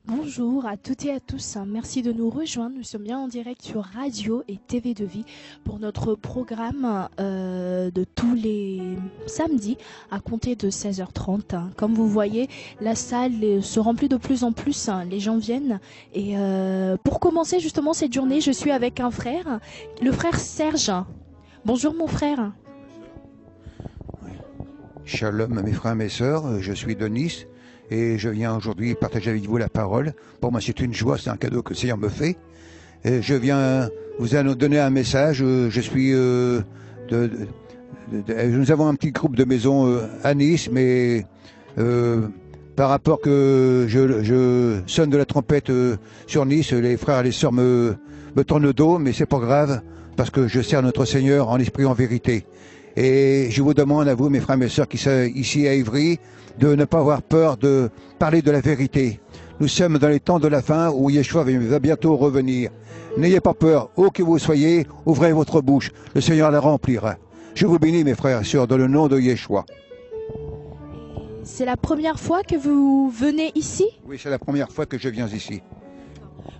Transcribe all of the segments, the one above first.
Bonjour à toutes et à tous, merci de nous rejoindre. Nous sommes bien en direct sur Radio et TV de Vie pour notre programme de tous les samedis à compter de 16h30. Comme vous voyez, la salle se remplit de plus en plus, les gens viennent. Et pour commencer justement cette journée, je suis avec un frère, le frère Serge. Bonjour mon frère. Shalom mes frères et mes sœurs, je suis de Nice. Et je viens aujourd'hui partager avec vous la parole. Pour moi, c'est une joie, c'est un cadeau que le Seigneur me fait. Et je viens vous donner un message. Je suis nous avons un petit groupe de maisons à Nice, mais par rapport que je sonne de la trompette sur Nice, les frères et les sœurs me tournent le dos, mais c'est pas grave, parce que je sers notre Seigneur en esprit, en vérité. Et je vous demande à vous, mes frères et mes sœurs qui sont ici à Ivry, de ne pas avoir peur de parler de la vérité. Nous sommes dans les temps de la fin où Yeshua va bientôt revenir. N'ayez pas peur, où que vous soyez, ouvrez votre bouche, le Seigneur la remplira. Je vous bénis mes frères et sœurs dans le nom de Yeshua. C'est la première fois que vous venez ici? Oui, c'est la première fois que je viens ici.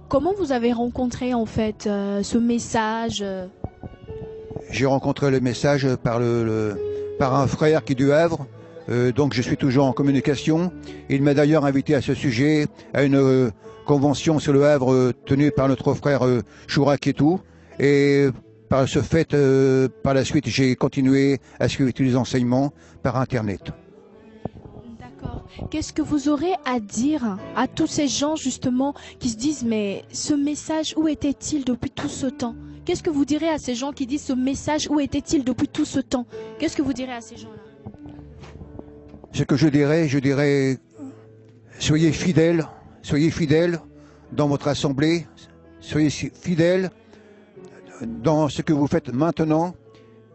Comment vous avez rencontré en fait ce message? J'ai rencontré le message par un frère qui est du Havre. Donc je suis toujours en communication. Il m'a d'ailleurs invité à ce sujet à une convention sur le Havre tenue par notre frère Choura Kétou. Et par ce fait, par la suite, j'ai continué à suivre tous les enseignements par Internet. D'accord. Qu'est-ce que vous aurez à dire à tous ces gens justement qui se disent mais ce message, où était-il depuis tout ce temps? Qu'est-ce que vous direz à ces gens qui disent ce message, où était-il depuis tout ce temps? Qu'est-ce que vous direz à ces gens-là? Ce que je dirais, soyez fidèles dans votre assemblée, soyez fidèles dans ce que vous faites maintenant,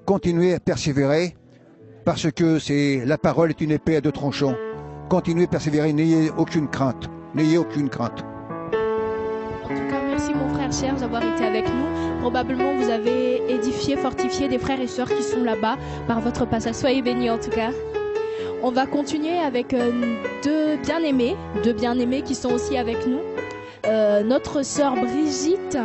continuez à persévérer, parce que la parole est une épée à deux tranchants. Continuez à persévérer, n'ayez aucune crainte, n'ayez aucune crainte. En tout cas, merci mon frère cher d'avoir été avec nous. Probablement vous avez édifié, fortifié des frères et sœurs qui sont là-bas par votre passage. Soyez bénis en tout cas. On va continuer avec deux bien-aimés qui sont aussi avec nous. Notre sœur Brigitte,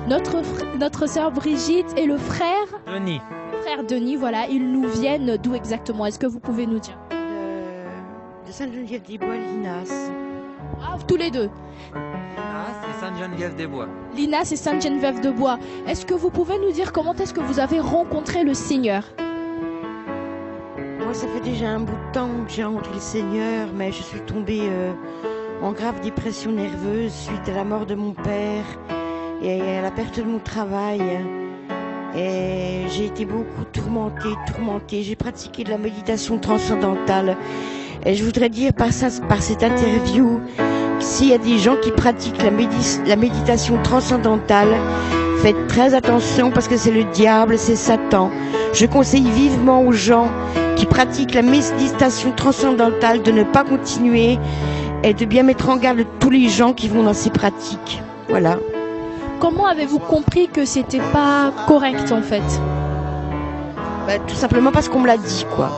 notre sœur Brigitte et le frère Denis. Frère Denis, voilà, ils nous viennent d'où exactement? Est-ce que vous pouvez nous dire? De Sainte-Geneviève-des-Bois, Linas. Ah, tous les deux. Linas et Sainte-Geneviève-des-Bois. Linas et Sainte-Geneviève-des-Bois. Est-ce que vous pouvez nous dire comment est-ce que vous avez rencontré le Seigneur? Moi, ça fait déjà un bout de temps que j'ai rencontré le Seigneur, mais je suis tombée en grave dépression nerveuse suite à la mort de mon père et à la perte de mon travail. Et j'ai été beaucoup tourmentée. J'ai pratiqué de la méditation transcendantale. Et je voudrais dire par cette interview, s'il y a des gens qui pratiquent la méditation transcendantale, faites très attention parce que c'est le diable, c'est Satan. Je conseille vivement aux gens qui pratiquent la méditation transcendantale de ne pas continuer et de bien mettre en garde tous les gens qui vont dans ces pratiques. Voilà. Comment avez-vous compris que c'était pas correct en fait? Tout simplement parce qu'on me l'a dit, quoi.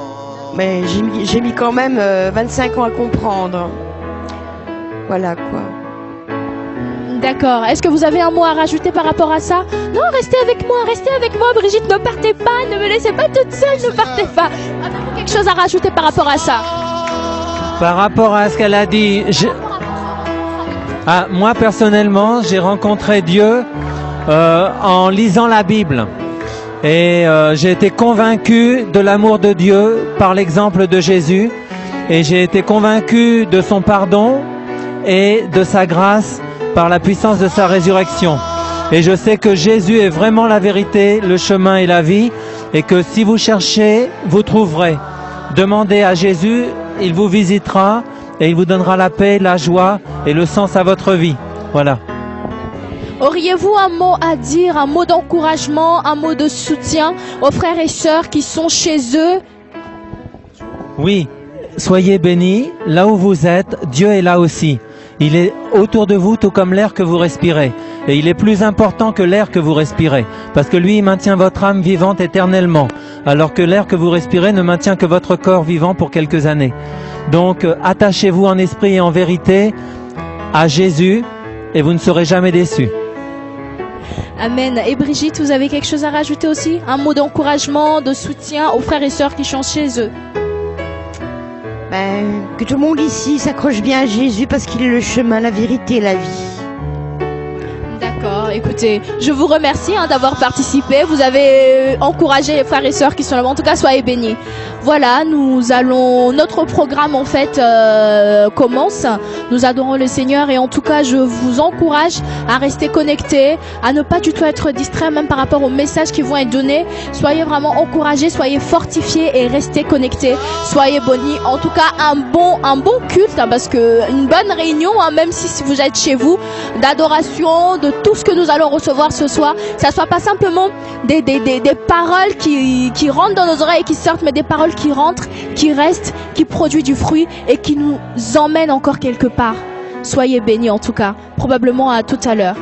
Mais j'ai mis quand même 25 ans à comprendre. Voilà, quoi. D'accord. Est-ce que vous avez un mot à rajouter par rapport à ça? Non, restez avec moi, Brigitte, ne partez pas, ne me laissez pas toute seule, ne partez pas. Avez-vous quelque chose à rajouter par rapport à ça? Par rapport à ce qu'elle a dit, moi personnellement, j'ai rencontré Dieu en lisant la Bible. Et j'ai été convaincu de l'amour de Dieu par l'exemple de Jésus. Et j'ai été convaincu de son pardon et de sa grâce par la puissance de sa résurrection. Et je sais que Jésus est vraiment la vérité, le chemin et la vie, et que si vous cherchez, vous trouverez. Demandez à Jésus, il vous visitera et il vous donnera la paix, la joie et le sens à votre vie. Voilà. Auriez-vous un mot à dire, un mot d'encouragement, un mot de soutien aux frères et sœurs qui sont chez eux? Oui, soyez bénis, là où vous êtes, Dieu est là aussi. Il est autour de vous tout comme l'air que vous respirez. Et il est plus important que l'air que vous respirez. Parce que lui, il maintient votre âme vivante éternellement. Alors que l'air que vous respirez ne maintient que votre corps vivant pour quelques années. Donc, attachez-vous en esprit et en vérité. à Jésus et vous ne serez jamais déçus. Amen. Et Brigitte, vous avez quelque chose à rajouter aussi? Un mot d'encouragement, de soutien aux frères et sœurs qui chantent chez eux? Que tout le monde ici s'accroche bien à Jésus parce qu'il est le chemin, la vérité et la vie. D'accord, écoutez, je vous remercie d'avoir participé. Vous avez encouragé les frères et sœurs qui sont là. En tout cas, soyez bénis. Voilà, notre programme en fait commence. Nous adorons le Seigneur et en tout cas, je vous encourage à rester connectés, à ne pas du tout être distrait même par rapport aux messages qui vont être donnés. Soyez vraiment encouragés, soyez fortifiés et restez connectés. Soyez bénis. En tout cas, un bon culte parce que une bonne réunion, même si vous êtes chez vous, d'adoration, de tout ce que nous allons recevoir ce soir, ça soit pas simplement des paroles qui rentrent dans nos oreilles et qui sortent, mais des paroles qui rentrent, qui restent, qui produisent du fruit et qui nous emmènent encore quelque part. Soyez bénis en tout cas. Probablement à tout à l'heure.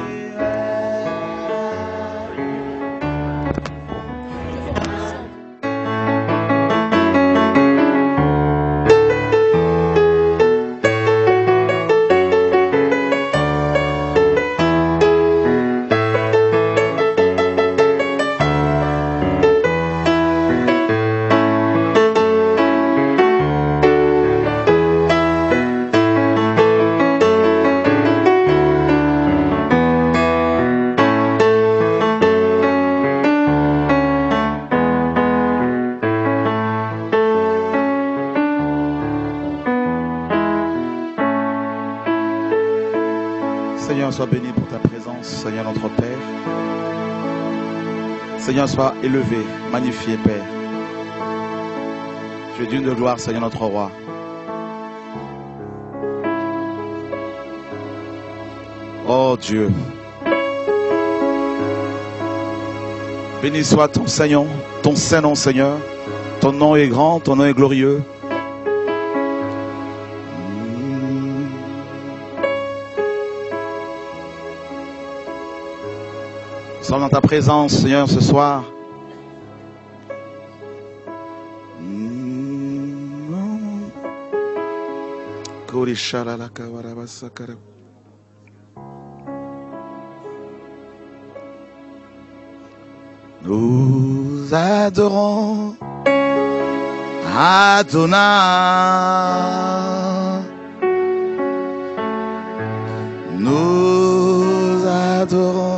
Seigneur, sois béni pour ta présence, Seigneur notre Père. Seigneur, sois élevé, magnifié, Père. Tu es digne de gloire, Seigneur notre Roi. Oh Dieu. Béni soit ton Seigneur, ton saint nom, Seigneur. Ton nom est grand, ton nom est glorieux. Nous sommes dans ta présence, Seigneur, ce soir. Nous adorons Adonai. Nous adorons.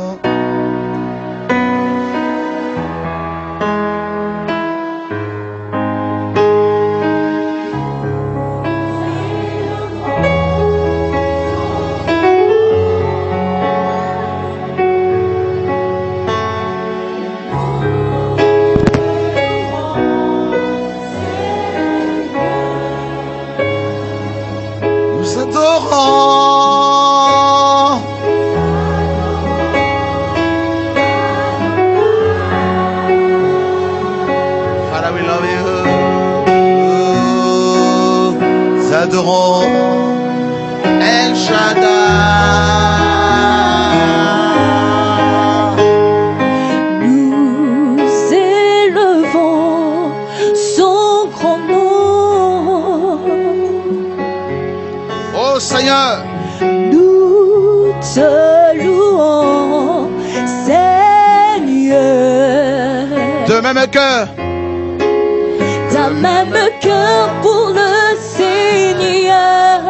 Adorons El Shaddai. Nous élevons son grand nom. Oh Seigneur, nous te louons, Seigneur. de même cœur, D'un même cœur pour le Seigneur,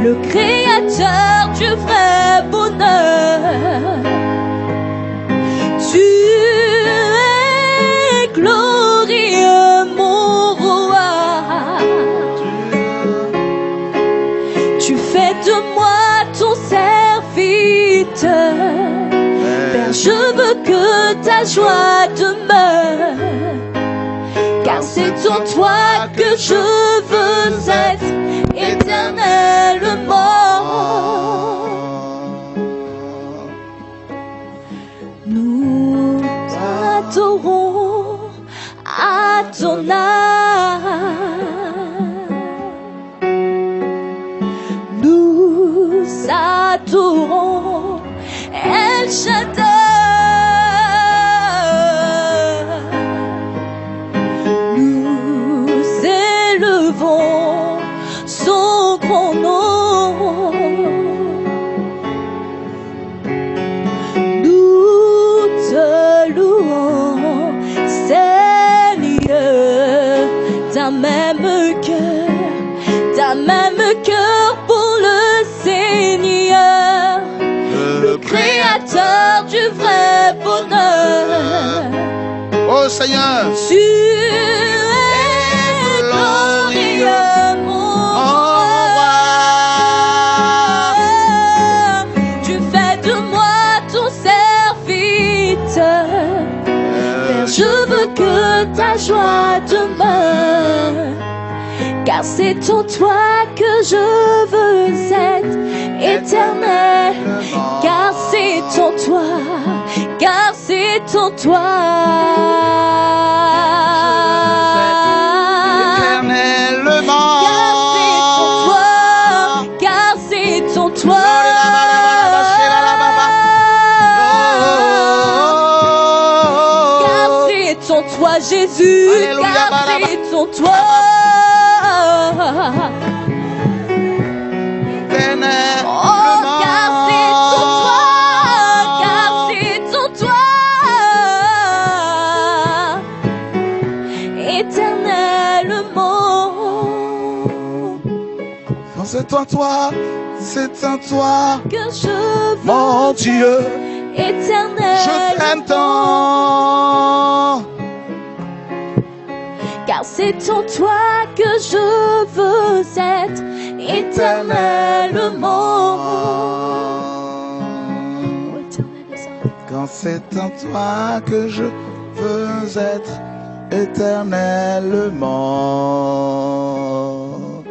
le Créateur du vrai bonheur. Tu es glorieux, mon roi. Tu fais de moi ton serviteur. Père, je veux que ta joie demeure. Car c'est en toi que je veux être éternellement. Nous t'adorons à ton âme. Nous adorons El Shaddai. Son grand nom. Seigneur. Tu es glorieux, mon roi. Tu fais de moi ton serviteur. Père, je veux que ta joie demeure. Car c'est en toi que je veux être éternel. Car c'est en toi, car c'est en toi. Éternellement. Car c'est en toi, car c'est en toi, Jésus. Alléluia. Car c'est en toi. Oh, car c'est en toi, car c'est en toi, éternellement. C'est en toi, c'est en toi Que je veux, mon Dieu, éternellement. je t'aime tant. Car c'est en toi que je veux être éternellement. Quand c'est en toi que je veux être éternellement.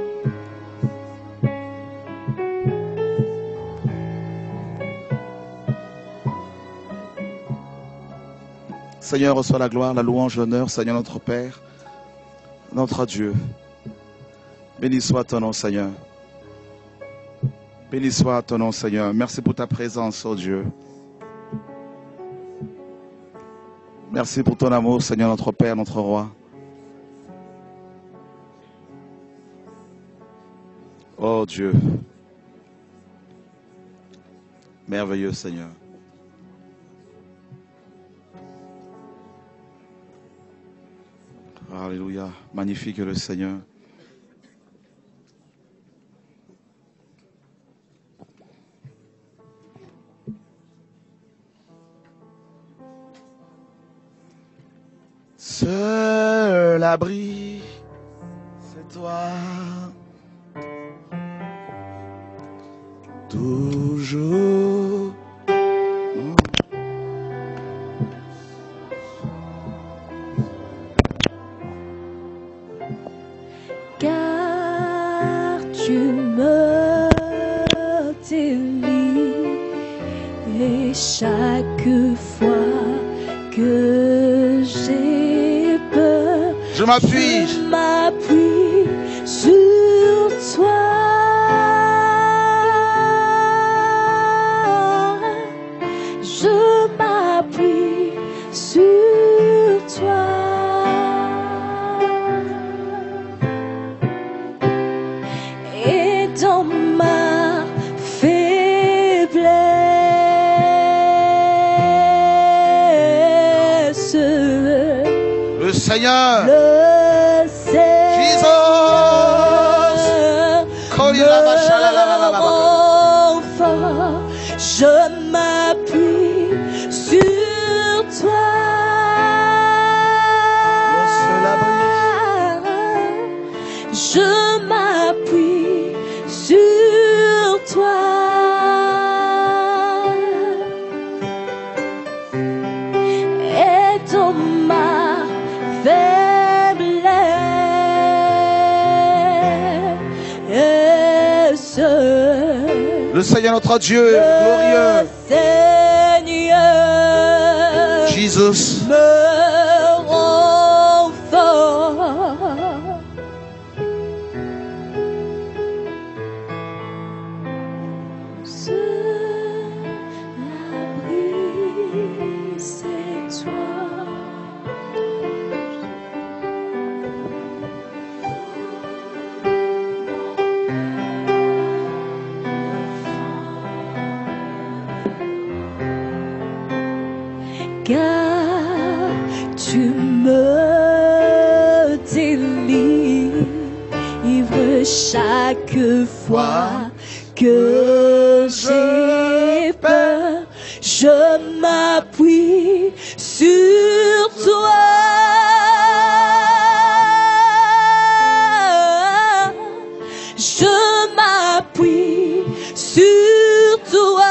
Seigneur, reçois la gloire, la louange, l'honneur, Seigneur notre Père, notre Dieu. Béni soit ton nom, Seigneur. Béni soit ton nom, Seigneur. Merci pour ta présence, oh Dieu. Merci pour ton amour, Seigneur, notre Père, notre Roi. Oh Dieu. Merveilleux, Seigneur. Alléluia. Magnifique le Seigneur. Seul abri, c'est toi. Toujours. Car tu me délies et chaque fois que j'ai peur, Je m'appuie. je m'appuie sur toi. Je m'appuie sur toi. Et dans ma faiblesse, Le Seigneur. le Seigneur me rend fort. Je m'appuie sur toi. Je m'appuie sur toi. Et dans ma faiblesse, Le Seigneur notre Dieu est glorieux. Seigneur Jesus. me rend fort. Seul l'abri, c'est toi. Car tu me délivres chaque fois que j'ai peur. Je m'appuie sur toi. sur toi.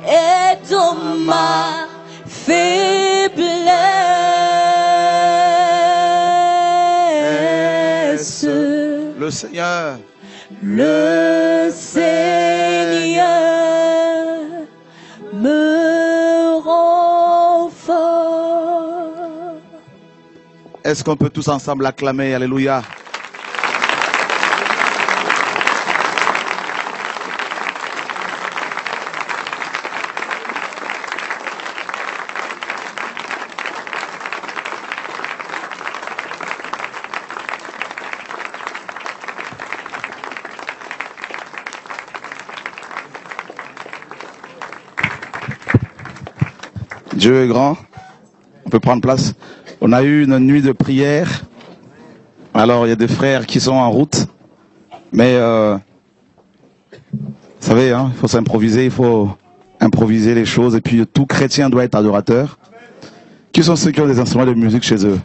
Et dans ma faiblesse, Le Seigneur, le Seigneur me rend fort. est-ce qu'on peut tous ensemble acclamer? Alléluia. Dieu est grand. On peut prendre place. On a eu une nuit de prière. Alors, il y a des frères qui sont en route. Mais, vous savez, il faut s'improviser. Il faut improviser les choses. Et puis, tout chrétien doit être adorateur. Qui sont ceux qui ont des instruments de musique chez eux?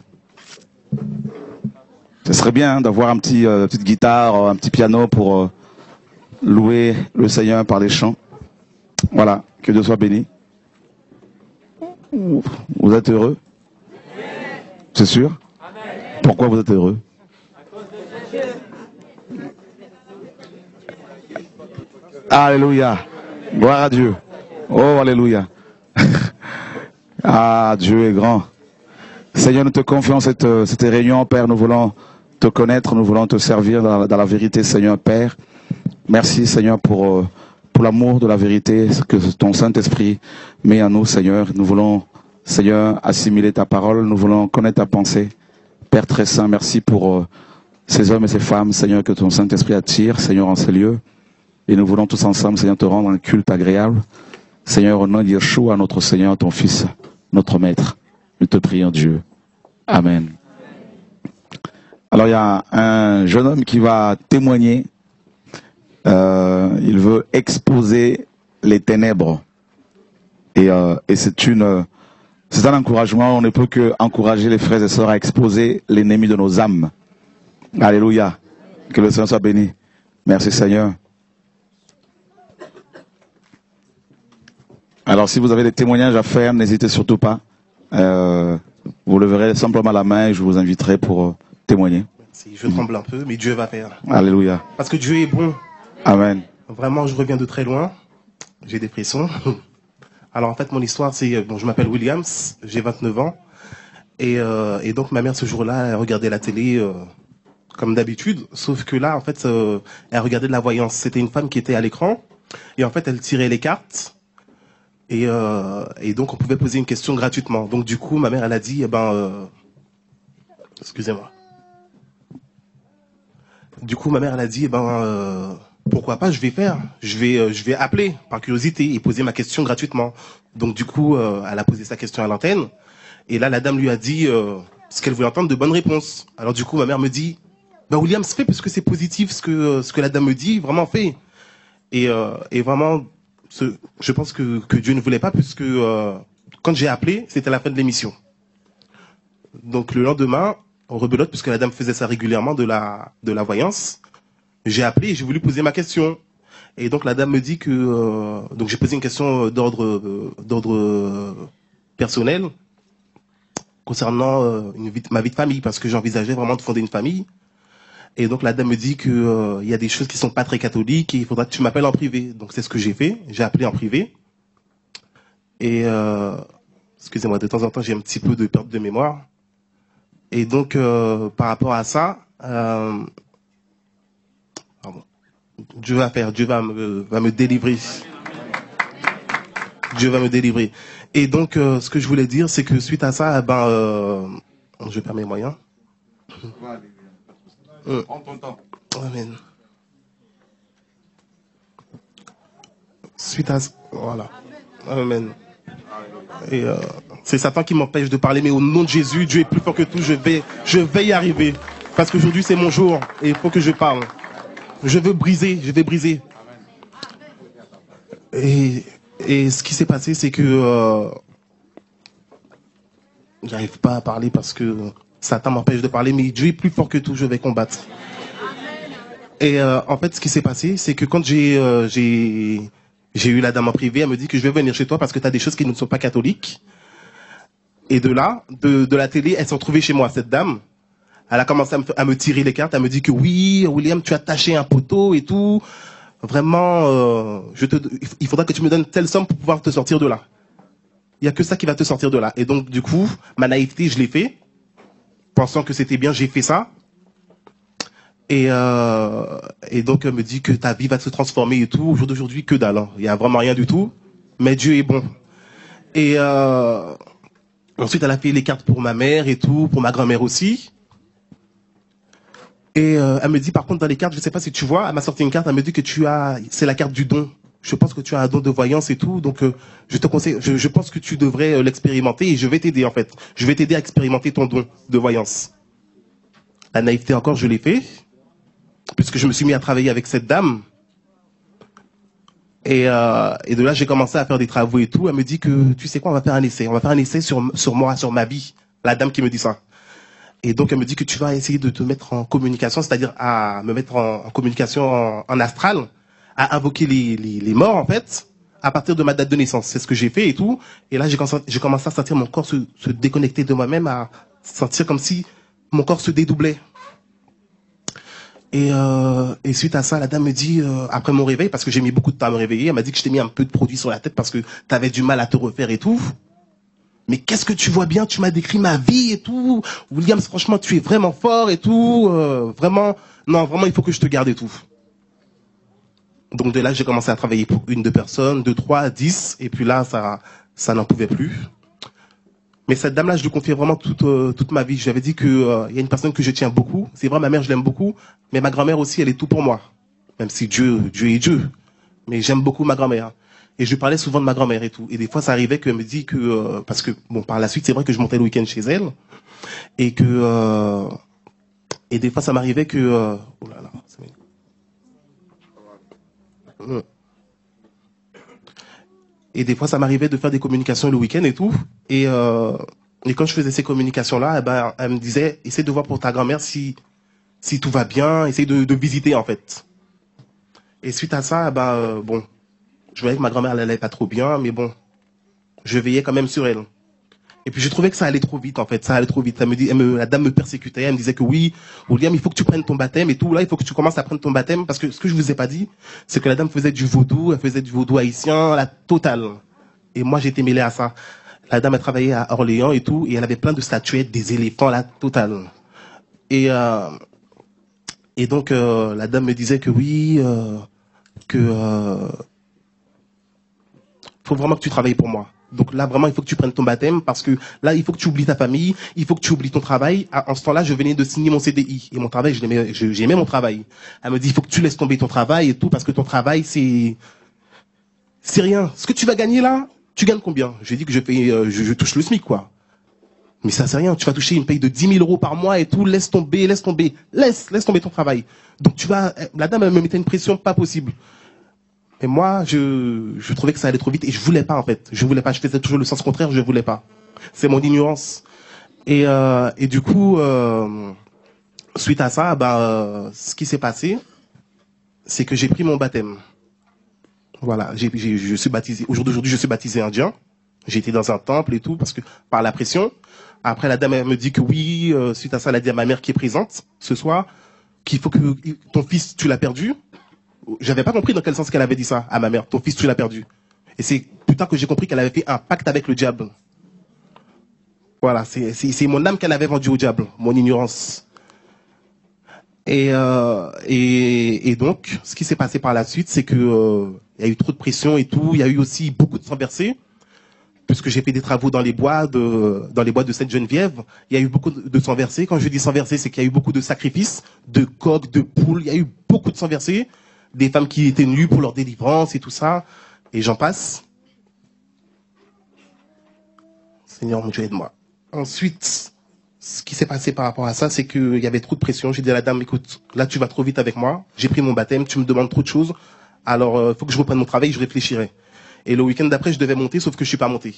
Ce serait bien d'avoir une petite guitare, un petit piano pour louer le Seigneur par les chants. Voilà, que Dieu soit béni. Vous êtes heureux? C'est sûr? Pourquoi vous êtes heureux? Alléluia. Gloire à Dieu. Oh, alléluia. Ah, Dieu est grand. Seigneur, nous te confions cette réunion, Père. Nous voulons te connaître, nous voulons te servir dans la vérité, Seigneur, Père. Merci, Seigneur, pour l'amour de la vérité que ton Saint-Esprit met en nous, Seigneur. Nous voulons, Seigneur, assimiler ta parole. Nous voulons connaître ta pensée. Père très saint, merci pour ces hommes et ces femmes, Seigneur, que ton Saint-Esprit attire, Seigneur, en ces lieux. Et nous voulons tous ensemble, Seigneur, te rendre un culte agréable. Seigneur, au nom de Yeshua, notre Seigneur, ton Fils, notre Maître. Nous te prions, Dieu. Amen. Alors, il y a un jeune homme qui va témoigner. Il veut exposer les ténèbres. Et c'est un encouragement. On ne peut que encourager les frères et sœurs à exposer l'ennemi de nos âmes. Alléluia. Que le Seigneur soit béni. Merci Seigneur. Alors si vous avez des témoignages à faire, n'hésitez surtout pas. Vous leverez simplement la main et je vous inviterai pour témoigner. Merci. Je tremble un peu, mais Dieu va faire. Alléluia. Parce que Dieu est bon. Amen. Vraiment, je reviens de très loin. J'ai des frissons. Alors en fait, mon histoire, c'est... Bon, je m'appelle Williams, j'ai 29 ans. Et donc ma mère, ce jour-là, elle regardait la télé comme d'habitude. Sauf que là, en fait, elle regardait de la voyance. C'était une femme qui était à l'écran. Et en fait, elle tirait les cartes. Et donc, on pouvait poser une question gratuitement. Donc du coup, ma mère, elle a dit, excusez-moi. Du coup, ma mère, elle a dit, pourquoi pas, je vais appeler par curiosité et poser ma question gratuitement. Donc du coup, elle a posé sa question à l'antenne. Et là, la dame lui a dit ce qu'elle voulait entendre, de bonnes réponses. Alors du coup, ma mère me dit, William, fais parce que c'est positif ce que la dame me dit, vraiment fais. Et vraiment, je pense que Dieu ne voulait pas, puisque quand j'ai appelé, c'était la fin de l'émission. Donc le lendemain, on rebelote, puisque la dame faisait ça régulièrement de la voyance. J'ai appelé et j'ai voulu poser ma question. Et donc la dame me dit que... donc j'ai posé une question d'ordre personnel concernant ma vie de famille, parce que j'envisageais vraiment de fonder une famille. Et donc la dame me dit que y a des choses qui sont pas très catholiques et il faudra que tu m'appelles en privé. Donc c'est ce que j'ai fait. J'ai appelé en privé. Et excusez-moi, de temps en temps j'ai un petit peu de perte de mémoire. Et donc par rapport à ça, Dieu va me délivrer. Dieu va me délivrer. Et donc, ce que je voulais dire, c'est que suite à ça, je perds mes moyens. Prends ton temps. Amen. Suite à ça, voilà. Amen. Et c'est Satan qui m'empêche de parler, mais au nom de Jésus, Dieu est plus fort que tout. Je vais y arriver. Parce qu'aujourd'hui, c'est mon jour et il faut que je parle. Je vais briser. Et ce qui s'est passé, c'est que j'arrive pas à parler parce que Satan m'empêche de parler, mais Dieu est plus fort que tout, je vais combattre. Et en fait, ce qui s'est passé, c'est que quand j'ai eu la dame en privé, elle me dit que je vais venir chez toi parce que tu as des choses qui ne sont pas catholiques. Et de là, de la télé, elle s'est retrouvée chez moi, cette dame. Elle a commencé à me tirer les cartes. Elle me dit que oui, William, tu as taché un poteau et tout. Vraiment, il faudra que tu me donnes telle somme pour pouvoir te sortir de là. Il n'y a que ça qui va te sortir de là. Et donc, du coup, ma naïveté, je l'ai fait. Pensant que c'était bien, j'ai fait ça. Et donc, elle me dit que ta vie va se transformer et tout. Au jour d'aujourd'hui, que dalle. Hein. Il n'y a vraiment rien du tout. Mais Dieu est bon. Et ensuite, elle a fait les cartes pour ma mère et tout, pour ma grand-mère aussi. Et elle me dit, par contre, dans les cartes, je ne sais pas si tu vois, elle m'a sorti une carte, elle me dit que c'est la carte du don. Je pense que tu as un don de voyance et tout, donc je te conseille, je pense que tu devrais l'expérimenter et je vais t'aider en fait. Je vais t'aider à expérimenter ton don de voyance. La naïveté encore, je l'ai fait, puisque je me suis mis à travailler avec cette dame. Et de là, j'ai commencé à faire des travaux et tout. Elle me dit que, tu sais quoi, on va faire un essai. On va faire un essai sur moi, sur ma vie. La dame qui me dit ça. Et donc, elle me dit que tu vas essayer de te mettre en communication, c'est-à-dire à me mettre en communication en astral, à invoquer les morts, en fait, à partir de ma date de naissance. C'est ce que j'ai fait et tout. Et là, j'ai commencé à sentir mon corps se déconnecter de moi-même, à sentir comme si mon corps se dédoublait. Et suite à ça, la dame me dit, après mon réveil, parce que j'ai mis beaucoup de temps à me réveiller, elle m'a dit que je t'ai mis un peu de produit sur la tête parce que tu avais du mal à te refaire et tout. Mais qu'est-ce que tu vois bien, tu m'as décrit ma vie et tout. William, franchement, tu es vraiment fort et tout. Vraiment, non, vraiment, il faut que je te garde et tout. Donc de là, j'ai commencé à travailler pour 1, 2 personnes, 2, 3, 10. Et puis là, ça n'en pouvait plus. Mais cette dame-là, je lui confiais vraiment toute ma vie. Je lui avais dit que y a une personne que je tiens beaucoup. C'est vrai, ma mère, je l'aime beaucoup. Mais ma grand-mère aussi, elle est tout pour moi. Même si Dieu est Dieu. Mais j'aime beaucoup ma grand-mère. Et je parlais souvent de ma grand-mère et tout. Et des fois, ça arrivait qu'elle me dit que... parce que, bon, par la suite, c'est vrai que je montais le week-end chez elle. Et que... et des fois, ça m'arrivait que... oh là là, et des fois, ça m'arrivait de faire des communications le week-end et tout. Et quand je faisais ces communications-là, eh ben, elle me disait, essaie de voir pour ta grand-mère si tout va bien. Essaie de visiter, en fait. Et suite à ça, eh ben, bon... Je voyais que ma grand-mère n'allait pas trop bien, mais bon, je veillais quand même sur elle. Et puis je trouvais que ça allait trop vite, en fait, ça allait trop vite. La dame me persécutait, elle me disait que oui, William, il faut que tu prennes ton baptême et tout. Là, il faut que tu commences à prendre ton baptême, parce que ce que je vous ai pas dit, c'est que la dame faisait du vaudou, elle faisait du vaudou haïtien, la totale. Et moi, j'étais mêlé à ça. La dame a travaillé à Orléans et tout, et elle avait plein de statuettes, des éléphants, la totale. Et donc, la dame me disait que oui, faut vraiment que tu travailles pour moi. Donc là, vraiment, il faut que tu prennes ton baptême parce que là, il faut que tu oublies ta famille, il faut que tu oublies ton travail. En ce temps-là, je venais de signer mon CDI et mon travail, j'aimais mon travail. Elle me dit, il faut que tu laisses tomber ton travail et tout parce que ton travail, c'est rien. Ce que tu vas gagner là, tu gagnes combien? J'ai dit que je touche le SMIC, quoi. Mais ça, c'est rien. Tu vas toucher une paye de 10 000 € par mois et tout. Laisse tomber ton travail. Donc la dame, elle me mettait une pression pas possible. Et moi, je trouvais que ça allait trop vite et je voulais pas, en fait. Je voulais pas. Je faisais toujours le sens contraire, je voulais pas. C'est mon ignorance. Et du coup, suite à ça, ce qui s'est passé, c'est que j'ai pris mon baptême. Voilà. Je suis baptisé. Aujourd'hui, je suis baptisé indien. J'ai été dans un temple et tout parce que, par la pression. Après, la dame, elle me dit que oui, suite à ça, elle a dit à ma mère qui est présente ce soir, qu'il faut que ton fils, tu l'as perdu. J'avais pas compris dans quel sens qu'elle avait dit ça à ma mère. Ton fils, tu l'as perdu. Et c'est plus tard que j'ai compris qu'elle avait fait un pacte avec le diable. Voilà, c'est mon âme qu'elle avait vendue au diable, mon ignorance. Et donc, ce qui s'est passé par la suite, c'est que il y a eu trop de pression et tout. Il y a eu aussi beaucoup de sang versé, puisque j'ai fait des travaux dans les bois de Sainte-Geneviève. Il y a eu beaucoup de sang versé. Quand je dis sang versé, c'est qu'il y a eu beaucoup de sacrifices, de coqs, de poules. Il y a eu beaucoup de sang versé. Des femmes qui étaient nues pour leur délivrance et tout ça, et j'en passe. Seigneur, mon Dieu, aide-moi. Ensuite, ce qui s'est passé par rapport à ça, c'est qu'il y avait trop de pression. J'ai dit à la dame, écoute, là, tu vas trop vite avec moi. J'ai pris mon baptême, tu me demandes trop de choses. Alors, il faut que je reprenne mon travail, je réfléchirai. Et le week-end d'après, je devais monter, sauf que je suis pas monté.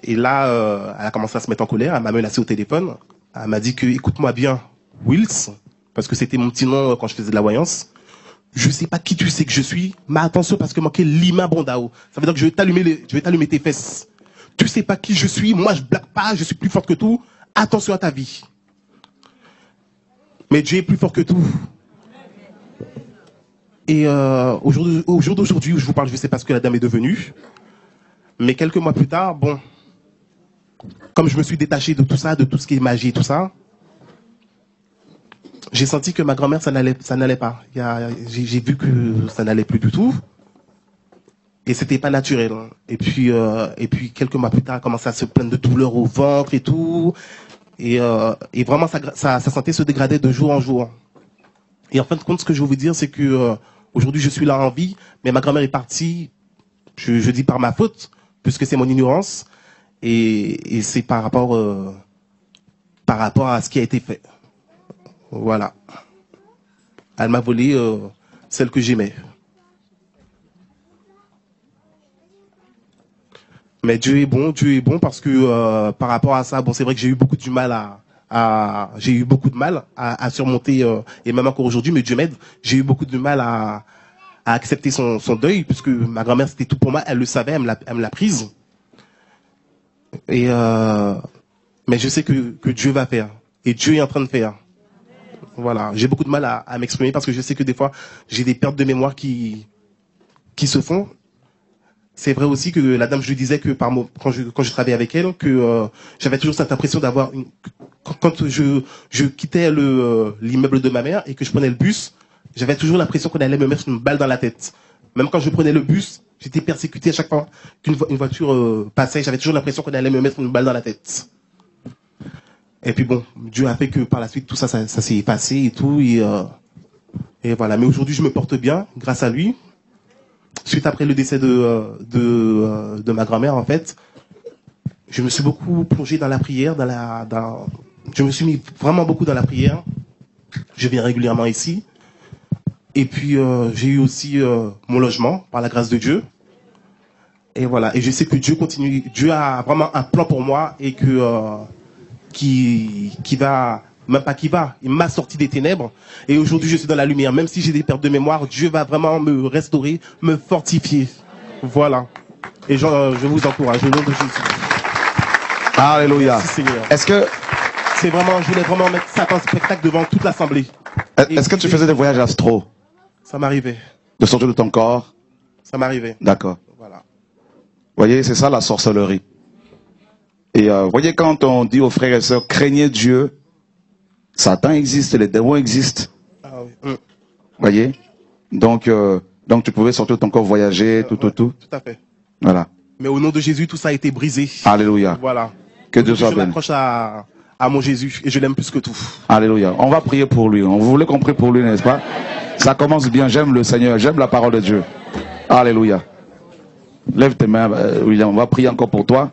Et là, elle a commencé à se mettre en colère, elle m'a menacé au téléphone. Elle m'a dit que, écoute-moi bien, Wills, parce que c'était mon petit nom quand je faisais de la voyance. Je sais pas qui tu sais que je suis, mais attention parce que manquer l'ima bondao. Ça veut dire que je vais t'allumer tes fesses. Tu sais pas qui je suis, moi je blague pas, je suis plus forte que tout. Attention à ta vie. Mais Dieu est plus fort que tout. Et au jour d'aujourd'hui où je vous parle, je sais pas ce que la dame est devenue. Mais quelques mois plus tard, bon, comme je me suis détaché de tout ça, de tout ce qui est magie et tout ça, j'ai senti que ma grand-mère, ça n'allait pas. J'ai vu que ça n'allait plus du tout. Et c'était pas naturel. Et puis quelques mois plus tard, elle commençait à se plaindre de douleurs au ventre et tout. Et vraiment, sa santé se dégradait de jour en jour. Et en fin de compte, ce que je veux vous dire, c'est que aujourd'hui, je suis là en vie, mais ma grand-mère est partie, je dis par ma faute, puisque c'est mon ignorance. Et c'est par rapport à ce qui a été fait. Voilà. Elle m'a volé celle que j'aimais. Mais Dieu est bon parce que par rapport à ça, bon, c'est vrai que j'ai eu beaucoup de mal à surmonter et même encore aujourd'hui, mais Dieu m'aide. J'ai eu beaucoup de mal à accepter son deuil puisque ma grand-mère c'était tout pour moi, elle le savait, elle me l'a prise. Et mais je sais que Dieu va faire et Dieu est en train de faire. Voilà, j'ai beaucoup de mal à m'exprimer parce que je sais que des fois j'ai des pertes de mémoire qui se font. C'est vrai aussi que la dame, je lui disais que quand je travaillais avec elle, que j'avais toujours cette impression d'avoir quand je quittais l'immeuble de ma mère et que je prenais le bus, j'avais toujours l'impression qu'on allait me mettre une balle dans la tête. Même quand je prenais le bus, j'étais persécuté à chaque fois qu'une voiture passait, j'avais toujours l'impression qu'on allait me mettre une balle dans la tête. Et puis bon, Dieu a fait que par la suite tout ça s'est effacé et tout et voilà. Mais aujourd'hui, je me porte bien grâce à lui. Suite après le décès de ma grand-mère, en fait, je me suis beaucoup plongé dans la prière, je me suis mis vraiment beaucoup dans la prière. Je viens régulièrement ici. Et puis, j'ai eu aussi mon logement, par la grâce de Dieu. Et voilà. Et je sais que Dieu continue. Dieu a vraiment un plan pour moi et que qui va... Même pas qui va, il m'a sorti des ténèbres et aujourd'hui je suis dans la lumière. Même si j'ai des pertes de mémoire, Dieu va vraiment me restaurer, me fortifier. Voilà. Et je vous encourage au nom de Jésus. Alléluia. Merci, Seigneur. Est-ce que je voulais vraiment mettre ça en spectacle devant toute l'assemblée. Est-ce que tu faisais des voyages astraux? Ça m'arrivait. De sortir de ton corps? Ça m'arrivait. D'accord. Voilà. Vous voyez, c'est ça la sorcellerie. Et voyez, quand on dit aux frères et sœurs, craignez Dieu, Satan existe, les démons existent. Ah oui. Voyez? Donc tu pouvais sortir de ton corps, voyager, tout. Tout à fait. Voilà. Mais au nom de Jésus, tout ça a été brisé. Alléluia. Voilà. Que Dieu soit béni. Je m'accroche à mon Jésus et je l'aime plus que tout. Alléluia. On va prier pour lui. On voulait qu'on prie pour lui, n'est-ce pas? Ça commence bien. J'aime le Seigneur. J'aime la parole de Dieu. Alléluia. Lève tes mains, William. On va prier encore pour toi.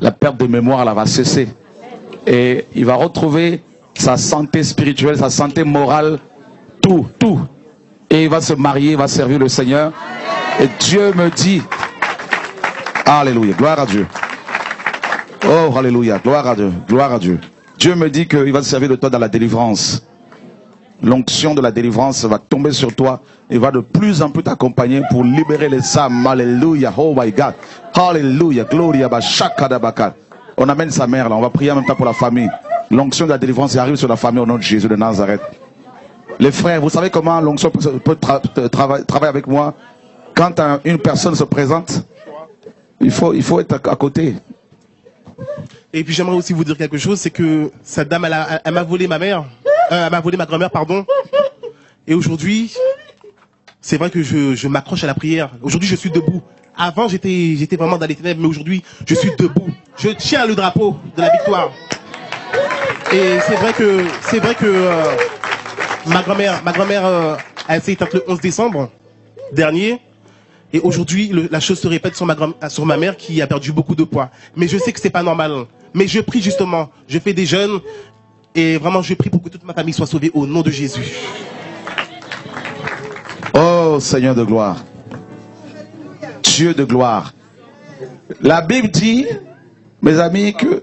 La perte de mémoire, là, va cesser. Et il va retrouver sa santé spirituelle, sa santé morale, tout. Et il va se marier, il va servir le Seigneur. Et Dieu me dit, alléluia, gloire à Dieu. Oh, alléluia, gloire à Dieu, gloire à Dieu. Dieu me dit qu'il va se servir de toi dans la délivrance. L'onction de la délivrance va tomber sur toi et va de plus en plus t'accompagner pour libérer les âmes. Alléluia, oh my God. Alléluia, gloria bashakadabakat. On amène sa mère là, on va prier en même temps pour la famille. L'onction de la délivrance arrive sur la famille au nom de Jésus de Nazareth. Les frères, vous savez comment l'onction peut travailler avec moi? Quand une personne se présente, il faut être à côté. Et puis j'aimerais aussi vous dire quelque chose, c'est que cette dame, elle m'a volé ma mère, elle m'a volé ma grand-mère, pardon. Et aujourd'hui, c'est vrai que je m'accroche à la prière. Aujourd'hui, je suis debout. Avant, j'étais vraiment dans les ténèbres, mais aujourd'hui, je suis debout. Je tiens le drapeau de la victoire. Et c'est vrai que ma grand-mère, elle s'est éteinte le 11 décembre dernier. Et aujourd'hui, la chose se répète sur ma mère qui a perdu beaucoup de poids. Mais je sais que c'est pas normal. Mais je prie justement. Je fais des jeûnes. Et vraiment, je prie pour que toute ma famille soit sauvée au nom de Jésus. Oh Seigneur de gloire. Dieu de gloire. La Bible dit, mes amis, que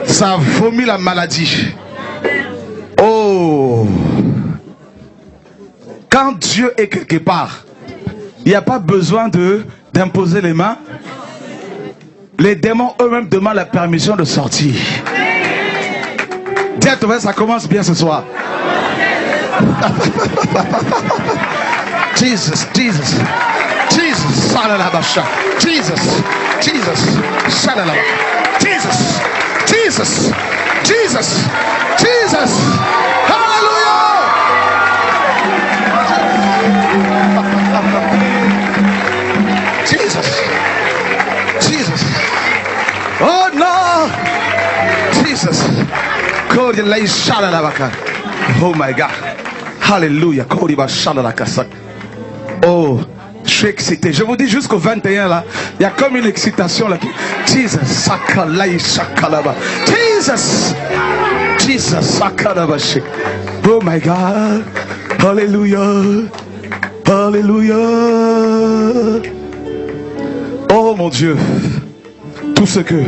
Ça vomit la maladie. Oh. Quand Dieu est quelque part, il n'y a pas besoin d'imposer les mains. Les démons eux-mêmes demandent la permission de sortir. Dis à ton frère, ça commence bien ce soir. Jesus, Jesus, Jesus, Salalabasha, Jesus, Jesus, Salalaba, Jesus, Jesus, Jesus, Jesus, Hallelujah. Jesus, Jesus, oh no, Jesus, oh my God, Hallelujah, oh, je suis excité. Je vous dis jusqu'au 21 là, il y a comme une excitation là. Jesus, Jesus, Jesus, oh my God, Hallelujah, Hallelujah. Oh mon Dieu, tout ce que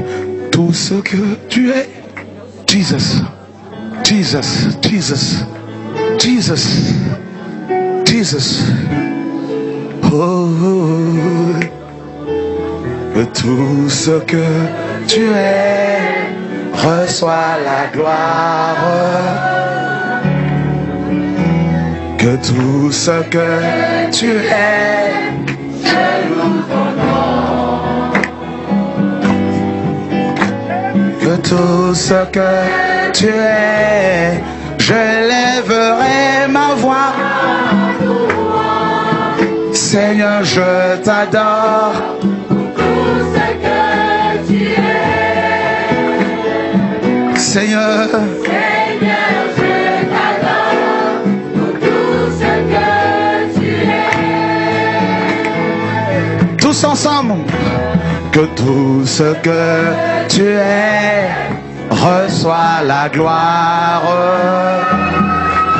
tu es, Jesus, Jesus, Jesus, Jesus, Jesus. Oh, que tout ce que tu es, reçois la gloire. Que tout ce que tu es, je loue ton nom. Que tout ce que tu es, je lèverai ma voix. Seigneur, je t'adore pour tout ce que tu es. Seigneur, Seigneur, je t'adore pour tout ce que tu es. Tous ensemble, que tout ce que tu es, reçois la gloire.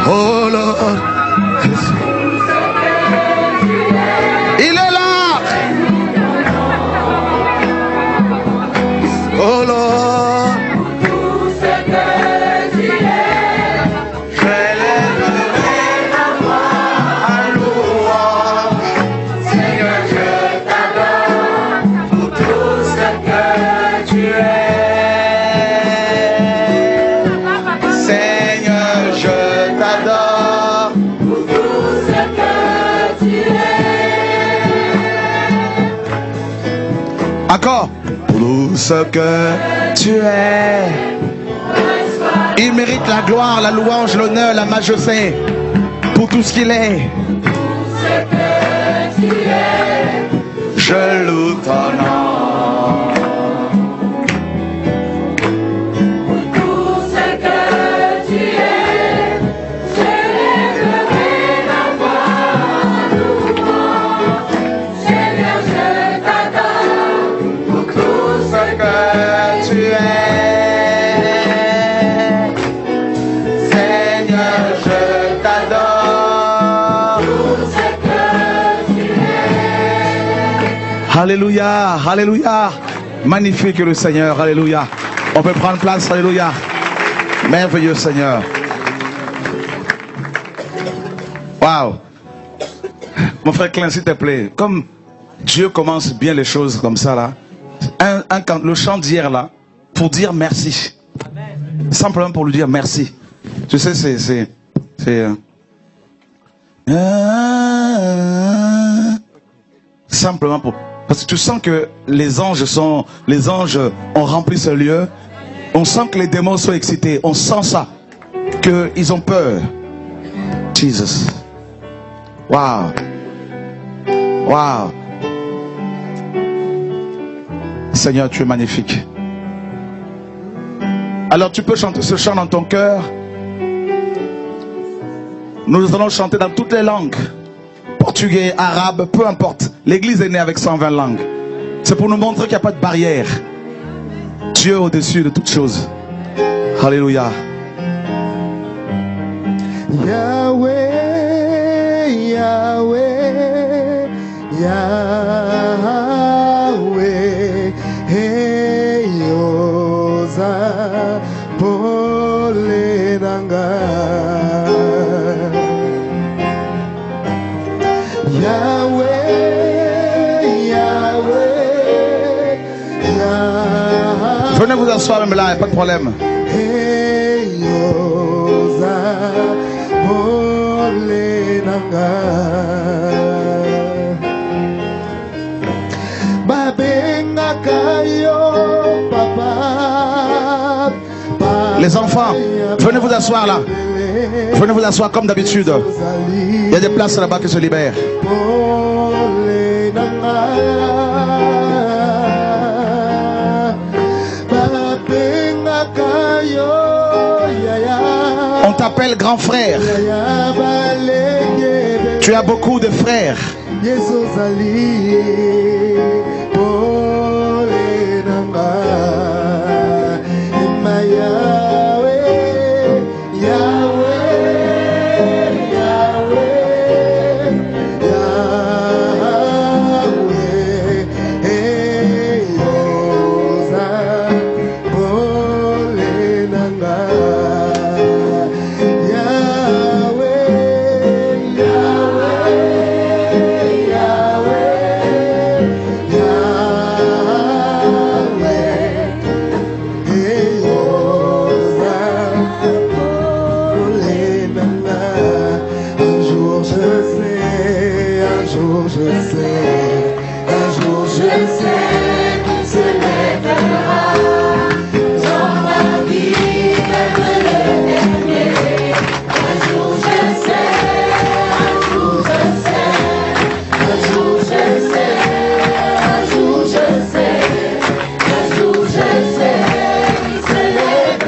Oh Lord. Il est là. Oh Lord. Tout ce que tu es, je lèverai ma voix à louange. Seigneur, je t'adore pour tout ce que tu es. Seigneur, je t'adore pour tout ce que tu es. Encore. Pour tout ce que tu es. Il mérite la gloire, la louange, l'honneur, la majesté. Pour tout ce qu'il est. Pour ce que tu es. Je loue ton nom. Pour tout ce que tu es. Je lèverai ma voix à louange. Seigneur, je t'adore pour tout ce que tu es. Seigneur, je t'adore pour ce que tu es. Alléluia, alléluia. Magnifique le Seigneur, alléluia. On peut prendre place, alléluia. Merveilleux Seigneur. Waouh. Mon frère Klein, s'il te plaît, comme Dieu commence bien les choses comme ça là, le chant d'hier là, pour dire merci. Simplement pour lui dire merci. Tu sais, c'est simplement pour... Parce que tu sens que les anges ont rempli ce lieu. On sent que les démons sont excités. On sent ça. Qu'ils ont peur. Jesus. Wow. Wow. Seigneur, tu es magnifique. Alors tu peux chanter ce chant dans ton cœur. Nous allons chanter dans toutes les langues. Portugais, arabe, peu importe. L'église est née avec 120 langues. C'est pour nous montrer qu'il n'y a pas de barrière. Dieu au-dessus de toutes choses. Alléluia. Yahweh, Yahweh, Yahweh, hey, Hosanna. Venez vous asseoir même là, pas de problème. Les enfants, venez vous asseoir là. Venez vous asseoir comme d'habitude. Il y a des places là-bas qui se libèrent. On t'appelle grand frère. Tu as beaucoup de frères.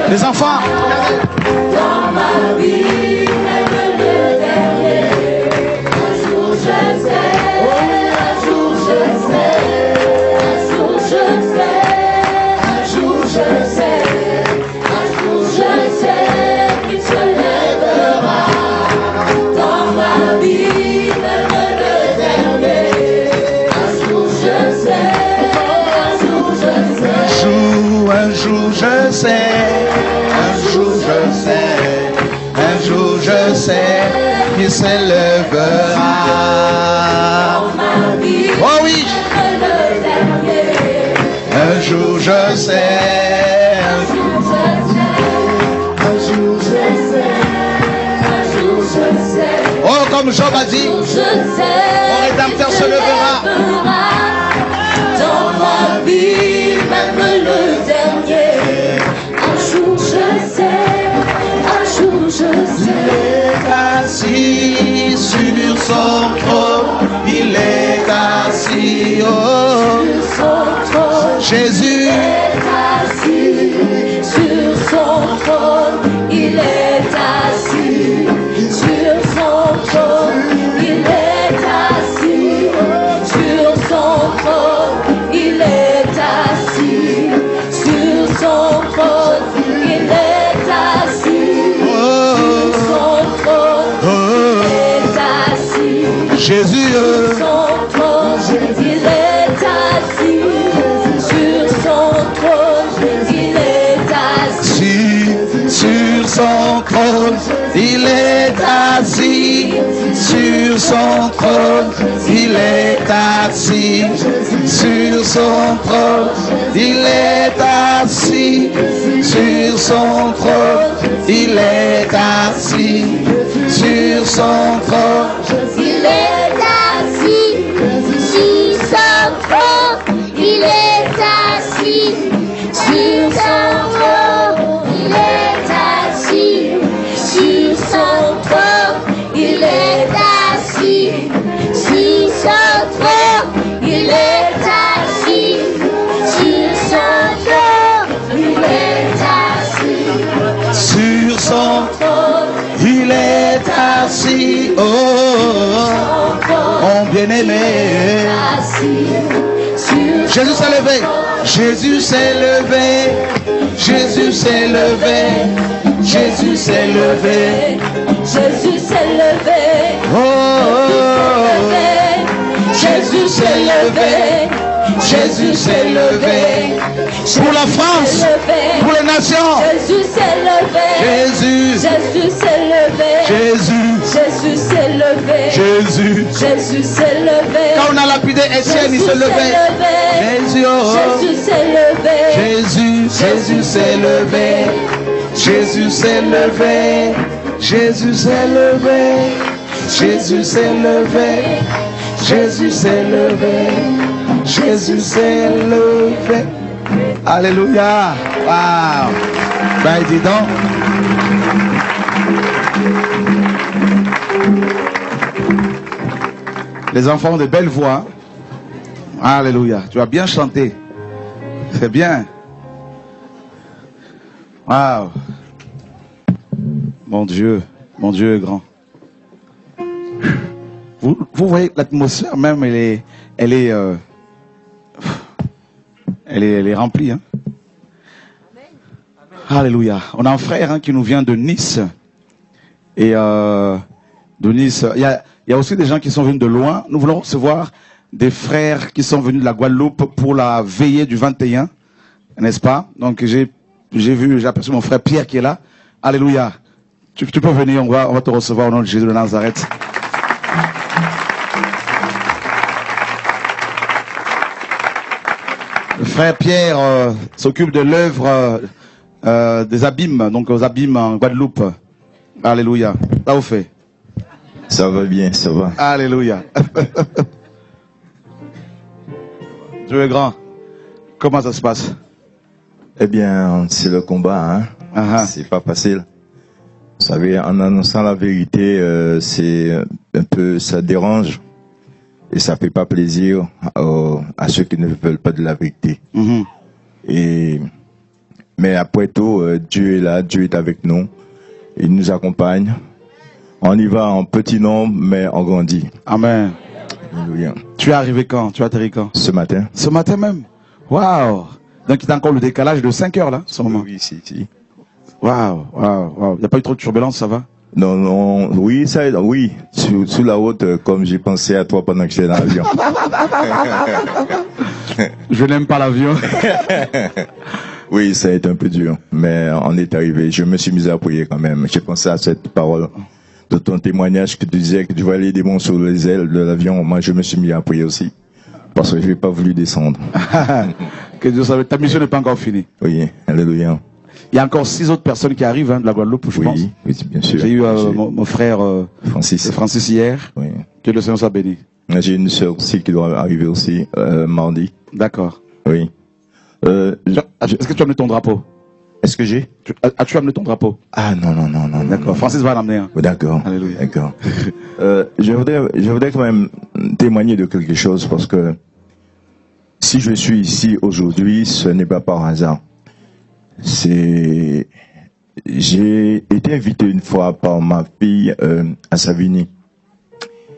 Les enfants, dans ma vie, même le dernier, un jour je sais, un jour je sais, un jour je sais, un jour je sais, un jour je sais qu'il se lèvera. Dans ma vie, même le dernier, un jour je sais, un jour je sais, un jour je sais. Un jour je sais qu'il s'élèvera. Oh oui. Un jour je sais. Un jour je sais. Un jour je sais. Oh, comme Job a dit, mon Rédempteur se levera. Dans ma vie, même le dernier. Un jour je sais. Je sais. Il est assis sur son trône. Il est assis sur son trône. Jésus est assis sur son trône. Il est assis sur son trône. Il est assis sur son trône. Il est assis sur son trône. Il est assis. Jésus, son trône, il est assis sur son trône, il est assis sur son trône, il est assis sur son trône, il est assis sur son trône, il est assis sur son trône, il est assis sur son trône. Il est assis sur son trône. Il est assis sur son trône. Il est assis sur son trône. Il est assis sur son trône. Il est assis sur son trône. Il est assis sur son trône. Il est assis, oh, mon bien-aimé. Jésus s'est levé, Jésus s'est levé, Jésus s'est levé, Jésus s'est levé, Jésus s'est levé, oh, Jésus s'est levé, Jésus s'est levé. Pour la France, pour les nations. Jésus s'est levé. Jésus. Jésus s'est levé. Jésus. Jésus s'est levé. Jésus. Jésus s'est levé. Quand on a lapidé Étienne, il se levait. Jésus, oh. Jésus s'est levé. Jésus, Jésus s'est levé. Jésus s'est levé. Jésus s'est levé. Jésus s'est levé. Jésus s'est levé. Jésus s'est levé. Alléluia. Wow. Ben dis donc. Les enfants ont de belles voix. Alléluia. Tu as bien chanté. C'est bien. Waouh. Mon Dieu est grand. Vous voyez l'atmosphère même, elle est remplie. Hein? Alléluia. On a un frère qui nous vient de Nice. Et de Nice, il y a aussi des gens qui sont venus de loin. Nous voulons recevoir des frères qui sont venus de la Guadeloupe pour la veillée du 21, n'est-ce pas? Donc j'ai aperçu mon frère Pierre qui est là. Alléluia. Tu peux venir, on va te recevoir au nom de Jésus de Nazareth. Le frère Pierre s'occupe de l'œuvre des abîmes, donc aux abîmes en Guadeloupe. Alléluia. Ça vous fait? Ça va bien, ça va. Alléluia. Dieu est grand. Comment ça se passe? Eh bien, c'est le combat, hein. C'est pas facile. Vous savez, en annonçant la vérité, c'est un peu, ça dérange et ça fait pas plaisir à ceux qui ne veulent pas de la vérité. Mais après tout, Dieu est là, Dieu est avec nous, il nous accompagne. On y va en petit nombre, mais on grandit. Amen. Alléluia. Tu es arrivé quand? Tu es atterri quand? Ce matin. Ce matin même? Waouh! Donc il y a encore le décalage de 5 heures là, ce moment. Oui, si. Waouh. Il n'y a pas eu trop de turbulence, ça va? Non, oui, oui. Sous la route, comme j'ai pensé à toi pendant que j'étais dans l'avion. Je n'aime pas l'avion. Oui, ça a été un peu dur, mais on est arrivé. Je me suis mis à prier quand même. J'ai pensé à cette parole de ton témoignage que tu disais que tu voyais les démons sur les ailes de l'avion. Moi, je me suis mis à prier aussi, parce que je n'ai pas voulu descendre. Que Dieu savait, ta mission n'est pas encore finie. Oui, alléluia. Il y a encore 6 autres personnes qui arrivent de la Guadeloupe, je pense. Oui, bien sûr. J'ai eu mon frère Francis hier. Oui. Que le Seigneur soit béni. J'ai une sœur aussi qui doit arriver aussi mardi. D'accord. Oui. Est-ce que tu as amené ton drapeau? Est-ce que j'ai? As-tu amené ton drapeau? Ah non. D'accord. Francis va l'amener. Hein. D'accord. Alléluia. D'accord. Je voudrais quand même témoigner de quelque chose parce que si je suis ici aujourd'hui, ce n'est pas par hasard. J'ai été invité une fois par ma fille à Savigny.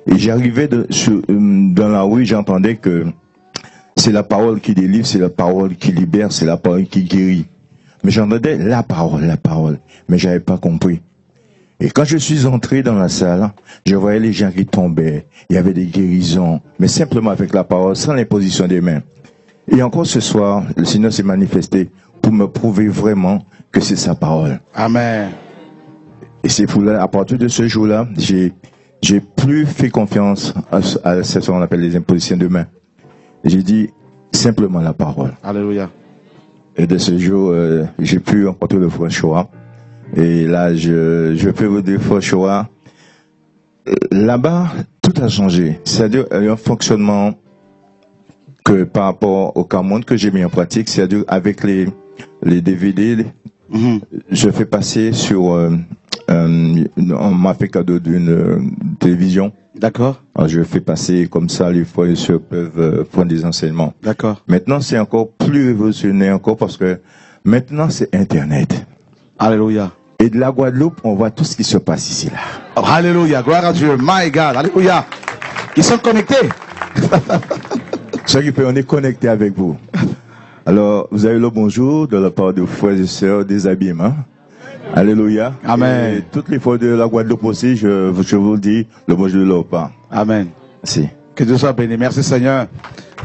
Et j'arrivais dans la rue, j'entendais que c'est la parole qui délivre, c'est la parole qui libère, c'est la parole qui guérit. Mais j'entendais la parole, mais j'avais pas compris. Et quand je suis entré dans la salle, je voyais les gens qui tombaient, il y avait des guérisons, mais simplement avec la parole, sans l'imposition des mains. Et encore ce soir, le Seigneur s'est manifesté pour me prouver vraiment que c'est sa parole. Amen. Et c'est pour là, à partir de ce jour-là, j'ai plus fait confiance à ce qu'on appelle les impositions de main. J'ai dit simplement la parole. Alléluia. Et de ce jour, j'ai pu rencontrer le frère Shoah. Et là, je peux vous dire, frère Shoah, là-bas, tout a changé. C'est-à-dire, il y a un fonctionnement que par rapport au Cameroun que j'ai mis en pratique, c'est-à-dire avec les DVD, je fais passer sur, on m'a fait cadeau d'une télévision. D'accord. Alors, je fais passer comme ça, les frères et sœurs peuvent prendre des enseignements. D'accord. Maintenant, c'est encore plus révolutionnaire encore parce que maintenant, c'est Internet. Alléluia. Et de la Guadeloupe, on voit tout ce qui se passe ici, là. Oh, alléluia. Gloire à Dieu. My God. Alléluia. Ils sont connectés. On est connecté avec vous. Alors, vous avez le bonjour de la part de frères et sœurs des abîmes. Hein? Alléluia. Amen. Et toutes les fois de la Guadeloupe aussi, je vous dis le bonjour de leur part. Amen. Merci. Que Dieu soit béni. Merci Seigneur.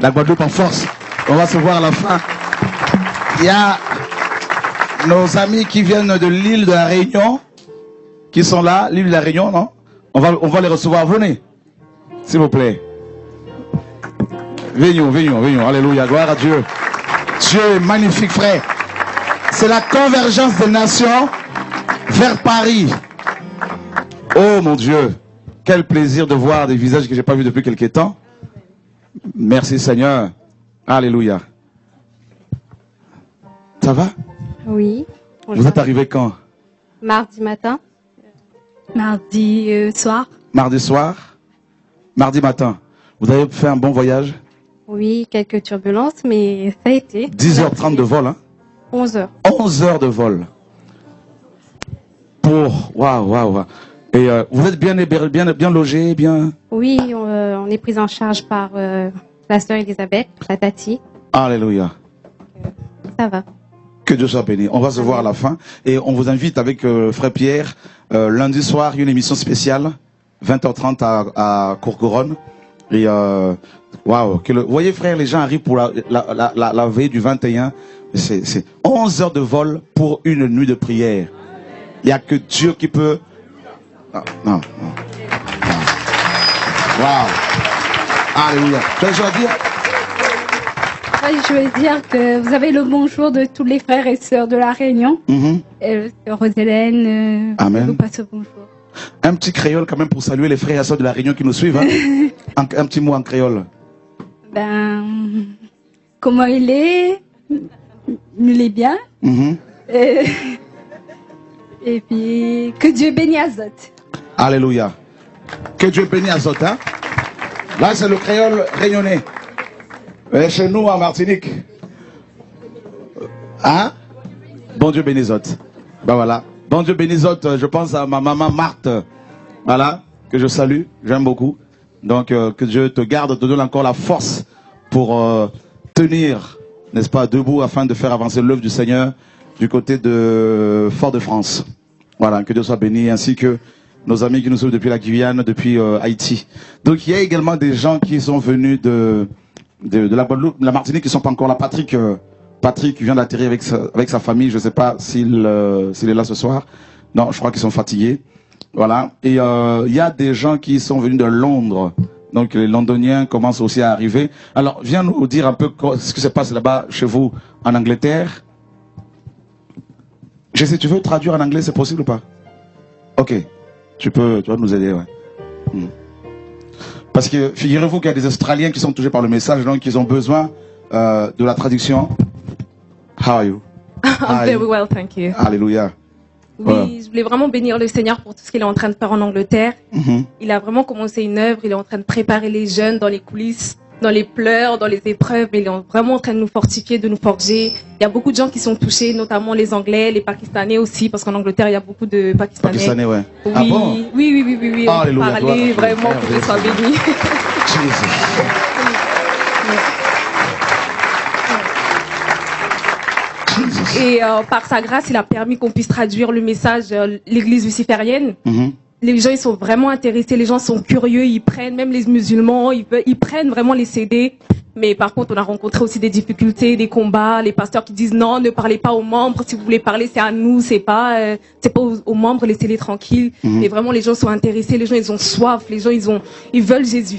La Guadeloupe en force. On va se voir à la fin. Il y a nos amis qui viennent de l'île de la Réunion, qui sont là, l'île de la Réunion, non? On va les recevoir. Venez, s'il vous plaît. Venons. Alléluia, gloire à Dieu. Dieu est magnifique, frère. C'est la convergence des nations vers Paris. Oh mon Dieu, quel plaisir de voir des visages que j'ai pas vus depuis quelque temps. Merci Seigneur. Alléluia. Ça va? Oui. Vous êtes arrivé quand? Mardi matin. Mardi soir. Mardi soir. Mardi matin. Vous avez fait un bon voyage? Oui, quelques turbulences, mais ça a été. 10h30 de vol, hein? 11h. 11 heures de vol. Pour... Waouh. Et vous êtes bien logé, bien... Oui, on est pris en charge par la sœur Elisabeth, la Tati. Alléluia. Ça va. Que Dieu soit béni. On va se voir à la fin. Et on vous invite avec Frère Pierre, lundi soir, une émission spéciale, 20h30 à Courcouronne. Et waouh. Vous voyez, frère, les gens arrivent pour la veille du 21. C'est 11 heures de vol pour une nuit de prière. Il n'y a que Dieu qui peut... Non. Waouh. Alléluia. Tu as déjà dit? Oui, je veux dire que vous avez le bonjour de tous les frères et sœurs de la Réunion. Rose-Hélène, Amen. vous passe le bonjour. Un petit créole quand même pour saluer les frères et sœurs de la Réunion qui nous suivent. Hein? un petit mot en créole. Ben, comment il est? Il est bien. Et puis, que Dieu bénisse Azot. Alléluia. Que Dieu bénisse Azot. Hein? Là, c'est le créole réunionnais. Et chez nous, en Martinique. Hein? Bon Dieu bénisse Azot. Ben voilà. Bon Dieu bénisse Azot. Je pense à ma maman Marthe. Voilà. Que je salue. J'aime beaucoup. Donc, que Dieu te garde, te donne encore la force pour tenir, n'est-ce pas, debout afin de faire avancer l'œuvre du Seigneur du côté de Fort-de-France. Voilà, que Dieu soit béni, ainsi que nos amis qui nous suivent depuis la Guyane, depuis Haïti. Donc, il y a également des gens qui sont venus de la Guadeloupe, de la Martinique, qui ne sont pas encore là. Patrick vient d'atterrir avec sa famille. Je ne sais pas s'il est là ce soir. Non, je crois qu'ils sont fatigués. Voilà. Et il y a des gens qui sont venus de Londres. Donc les Londoniens commencent aussi à arriver. Alors, viens nous dire un peu ce qui se passe là-bas chez vous en Angleterre. Je sais, tu veux traduire en anglais, c'est possible ou pas? Ok. Tu vas nous aider, ouais. Parce que figurez-vous qu'il y a des Australiens qui sont touchés par le message, donc ils ont besoin de la traduction. How are you? I'm very well, thank you. Alléluia. Oui, je voulais vraiment bénir le Seigneur pour tout ce qu'il est en train de faire en Angleterre. Il a vraiment commencé une œuvre, il est en train de préparer les jeunes dans les coulisses, dans les pleurs, dans les épreuves, il est vraiment en train de nous fortifier, de nous forger. Il y a beaucoup de gens qui sont touchés, notamment les Anglais, les Pakistanais aussi, parce qu'en Angleterre, il y a beaucoup de Pakistanais. Pakistanais, ouais. Oui, ah bon? oui. On peut parler, vraiment, que Dieu soit béni. Et par sa grâce, il a permis qu'on puisse traduire le message l'église luciférienne. Les gens, ils sont vraiment intéressés, les gens sont curieux, ils prennent, même les musulmans, ils prennent vraiment les CD. Mais par contre, on a rencontré aussi des difficultés, des combats, les pasteurs qui disent non, ne parlez pas aux membres, si vous voulez parler, c'est à nous, c'est pas aux membres, laissez-les tranquilles. Et vraiment, les gens sont intéressés, les gens, ils ont soif, les gens, ils veulent Jésus.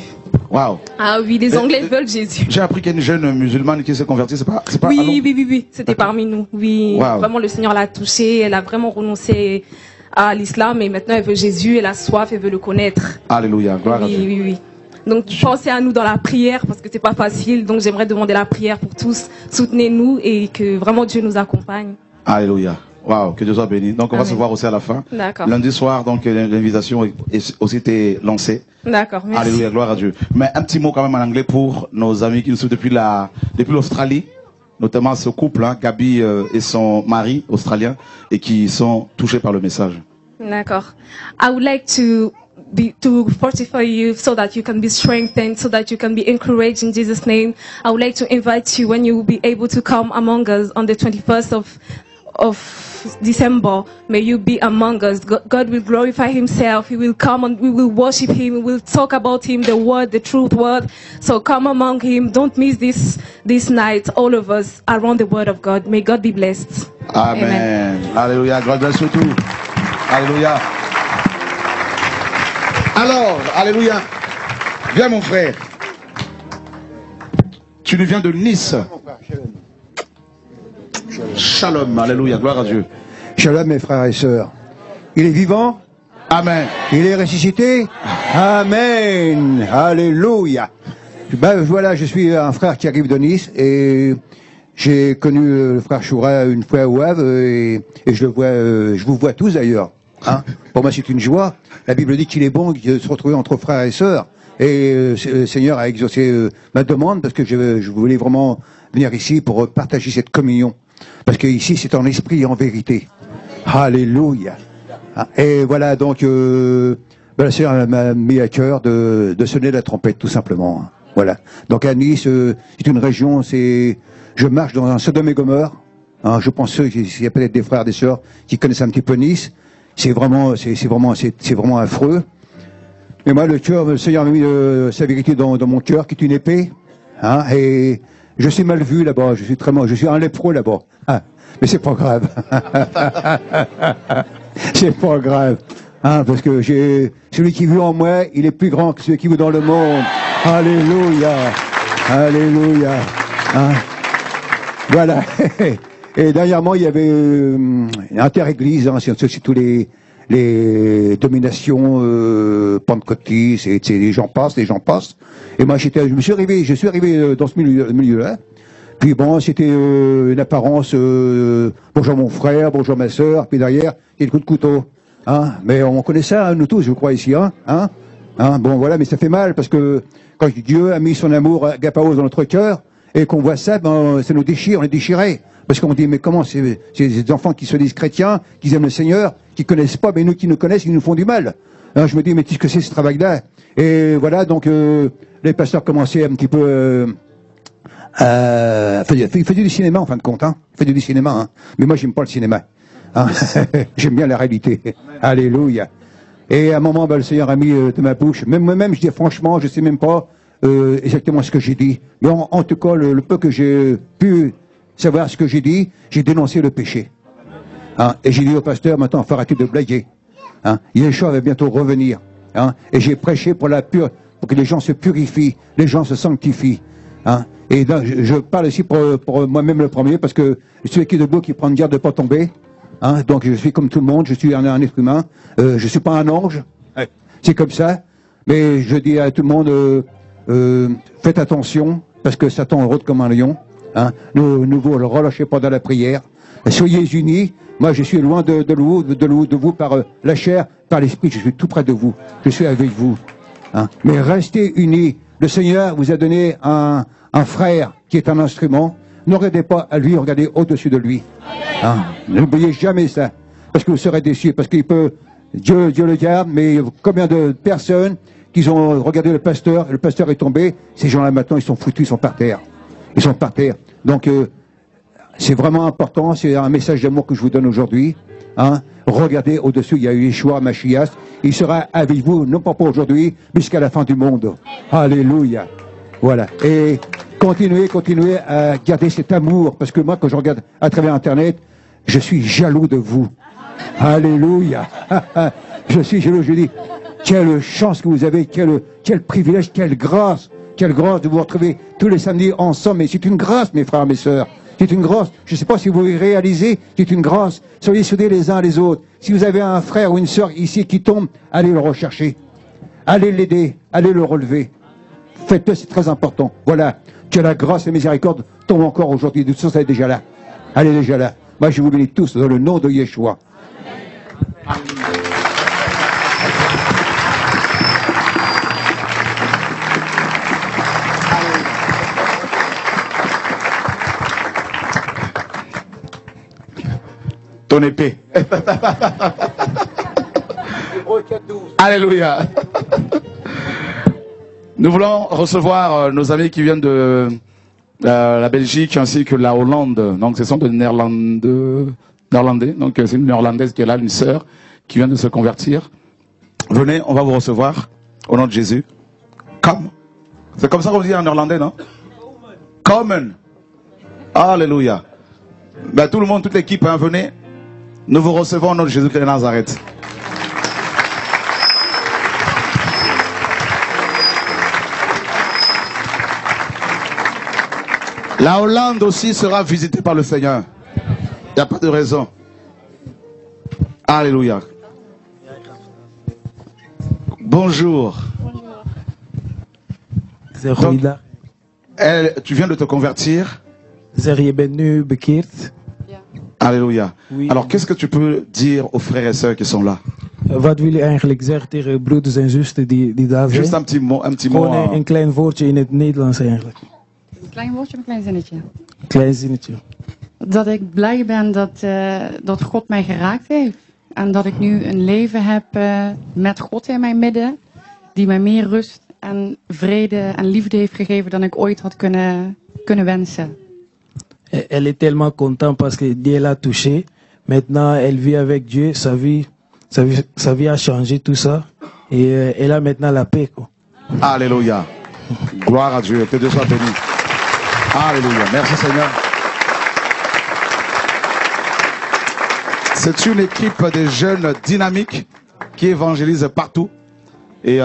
Waouh. Ah oui, les Anglais veulent Jésus. J'ai appris qu'il y a une jeune musulmane qui s'est convertie, c'est pas Oui, c'était parmi nous. Oui, wow. Vraiment, le Seigneur l'a touchée, elle a vraiment renoncé à l'islam et maintenant elle veut Jésus, elle a soif, elle veut le connaître. Alléluia, gloire à Dieu. Oui. Donc pensez à nous dans la prière parce que c'est pas facile. Donc j'aimerais demander la prière pour tous. Soutenez-nous et que vraiment Dieu nous accompagne. Alléluia. Waouh, que Dieu soit béni. Donc on va se voir aussi à la fin. D'accord. Lundi soir, donc l'invitation est aussi été lancée. D'accord, merci. Alléluia, gloire à Dieu. Mais un petit mot quand même en anglais pour nos amis qui nous suivent depuis l'Australie, notamment ce couple, hein, Gabi et son mari australien, et qui sont touchés par le message. D'accord. I would like to fortify you so that you can be strengthened, so that you can be encouraged in Jesus' name. I would like to invite you when you will be able to come among us on the 21st of December, may you be among us. God will glorify himself. He will come and we will worship him. We will talk about him, the word, the truth word. So come among him. Don't miss this night, all of us, around the word of God. May God be blessed. Amen. Alléluia. God bless you too. Alléluia. Alors, alléluia. Viens mon frère. Tu nous viens de Nice. Shalom, alléluia, gloire à Dieu. Shalom mes frères et sœurs. Il est vivant? Amen. Il est ressuscité? Amen. Alléluia. Ben voilà, je suis un frère qui arrive de Nice et j'ai connu le frère Choura une fois au Havre et je le vois, je vous vois tous d'ailleurs. Hein. Pour moi c'est une joie. La Bible dit qu'il est bon de se retrouver entre frères et sœurs. Et le Seigneur a exaucé ma demande parce que je voulais vraiment venir ici pour partager cette communion. Parce que ici c'est en esprit et en vérité. Alléluia. Et voilà donc le Seigneur m'a mis à cœur de sonner la trompette tout simplement. Voilà. Donc à Nice, c'est une région, je marche dans un Sodome et Gomorrhe. Hein, je pense qu'il y a peut-être des frères, des sœurs qui connaissent un petit peu Nice. C'est vraiment affreux. Mais moi, le Seigneur m'a mis sa vérité dans mon cœur, qui est une épée. Hein, et je suis mal vu là-bas. Je suis un lépreux là-bas. Ah, mais c'est pas grave. C'est pas grave. Hein, parce que celui qui vit en moi, il est plus grand que celui qui vit dans le monde. Alléluia. Alléluia. Hein, voilà. Et dernièrement, il y avait inter-église, hein, c'est tous les dominations pentecôtistes, et j'en passe. Et moi, je suis arrivé dans ce milieu-là. Puis bon, c'était une apparence, bonjour mon frère, bonjour ma sœur, puis derrière, il y a le coup de couteau. Hein, mais on connaît ça, hein, nous tous, je crois, ici. Hein, bon, voilà, mais ça fait mal, parce que quand Dieu a mis son amour agapaos dans notre cœur, et qu'on voit ça, ben, ça nous déchire, on est déchirés. Parce qu'on dit, mais comment, c'est des enfants qui se disent chrétiens, qui aiment le Seigneur, qui connaissent pas, mais nous qui nous connaissent, ils nous font du mal. Alors je me dis, mais qu'est-ce que c'est ce travail-là? Et voilà, donc les pasteurs commençaient un petit peu il fait du cinéma en fin de compte, hein. Il fait du cinéma, hein. Mais moi j'aime pas le cinéma. Hein. J'aime bien la réalité. Amen. Alléluia. Et à un moment, ben, le Seigneur a mis de ma bouche, même moi-même, je dis franchement, je sais même pas exactement ce que j'ai dit. Mais en tout cas, le peu que j'ai pu savoir ce que j'ai dit, j'ai dénoncé le péché. Hein, et j'ai dit au pasteur, maintenant, faut arrêter de blaguer. Hein, Yeshua va bientôt revenir. Hein, et j'ai prêché pour que les gens se purifient, les gens se sanctifient. Hein, et là, je parle ici pour moi-même le premier, parce que je suis qui est debout, qui prend garde de ne pas tomber. Hein, donc je suis comme tout le monde, je suis un être humain. Je suis pas un ange. Ouais. C'est comme ça. Mais je dis à tout le monde, faites attention, parce que Satan rôde comme un lion. Hein, ne vous relâchez pas dans la prière. Soyez unis. Moi, je suis loin de vous par la chair, par l'esprit. Je suis tout près de vous. Je suis avec vous. Hein. Mais restez unis. Le Seigneur vous a donné un frère qui est un instrument. Ne regardez pas à lui, regardez au-dessus de lui. Hein. N'oubliez jamais ça. Parce que vous serez déçus. Parce qu'il peut, Dieu le garde, mais combien de personnes qui ont regardé le pasteur est tombé. Ces gens-là maintenant, ils sont foutus, ils sont par terre. Ils sont par terre. Donc, c'est vraiment important. C'est un message d'amour que je vous donne aujourd'hui. Hein. Regardez au-dessus, il y a Yeshua Mashiach. Il sera avec vous, non pas pour aujourd'hui, mais jusqu'à la fin du monde. Alléluia. Voilà. Et continuez à garder cet amour. Parce que moi, quand je regarde à travers Internet, je suis jaloux de vous. Alléluia. Je suis jaloux. Je dis, quelle chance que vous avez, quel privilège, quelle grâce de vous retrouver tous les samedis ensemble. Mais c'est une grâce, mes frères, mes sœurs. C'est une grâce. Je ne sais pas si vous réalisez, c'est une grâce. Soyez soudés les uns les autres. Si vous avez un frère ou une sœur ici qui tombe, allez le rechercher. Allez l'aider. Allez le relever. Faites-le, c'est très important. Voilà. Que la grâce et la miséricorde tombent encore aujourd'hui. Tout ça est déjà là. Elle est déjà là. Moi, je vous bénis tous dans le nom de Yeshua. Ton épée. Alléluia. Nous voulons recevoir nos amis qui viennent de la Belgique ainsi que la Hollande. Donc ce sont des néerlandais. Donc c'est une néerlandaise qui est là, une sœur qui vient de se convertir. Venez, on va vous recevoir au nom de Jésus. Come. C'est comme ça qu'on dit en néerlandais, non? Komen. Alléluia. Ben, tout le monde, toute l'équipe, hein, venez. Nous vous recevons au nom de Jésus-Christ de Nazareth. La Hollande aussi sera visitée par le Seigneur. Il n'y a pas de raison. Alléluia. Bonjour. Donc, tu viens de te convertir. Alléluia. Oui. Alors, qu'est-ce que tu peux dire aux frères et sœurs qui sont là? Wat wil je eigenlijk zeggen tegen broeders en zusters die daar zijn? Juste un petit mot. Gewoon een klein woordje in het Nederlands eigenlijk. Een klein woordje, een klein zinnetje. Klein zinnetje. Dat ik blij ben dat God mij geraakt heeft. En dat ik nu een leven heb met God in mijn midden. Die mij meer rust en vrede en liefde heeft gegeven dan ik ooit had kunnen wensen. Elle est tellement contente parce que Dieu l'a touchée. Maintenant, elle vit avec Dieu. Sa vie a changé, tout ça. Et elle a maintenant la paix, quoi. Alléluia. Gloire à Dieu. Que Dieu soit béni. Alléluia. Merci Seigneur. C'est une équipe de jeunes dynamiques qui évangélisent partout. Et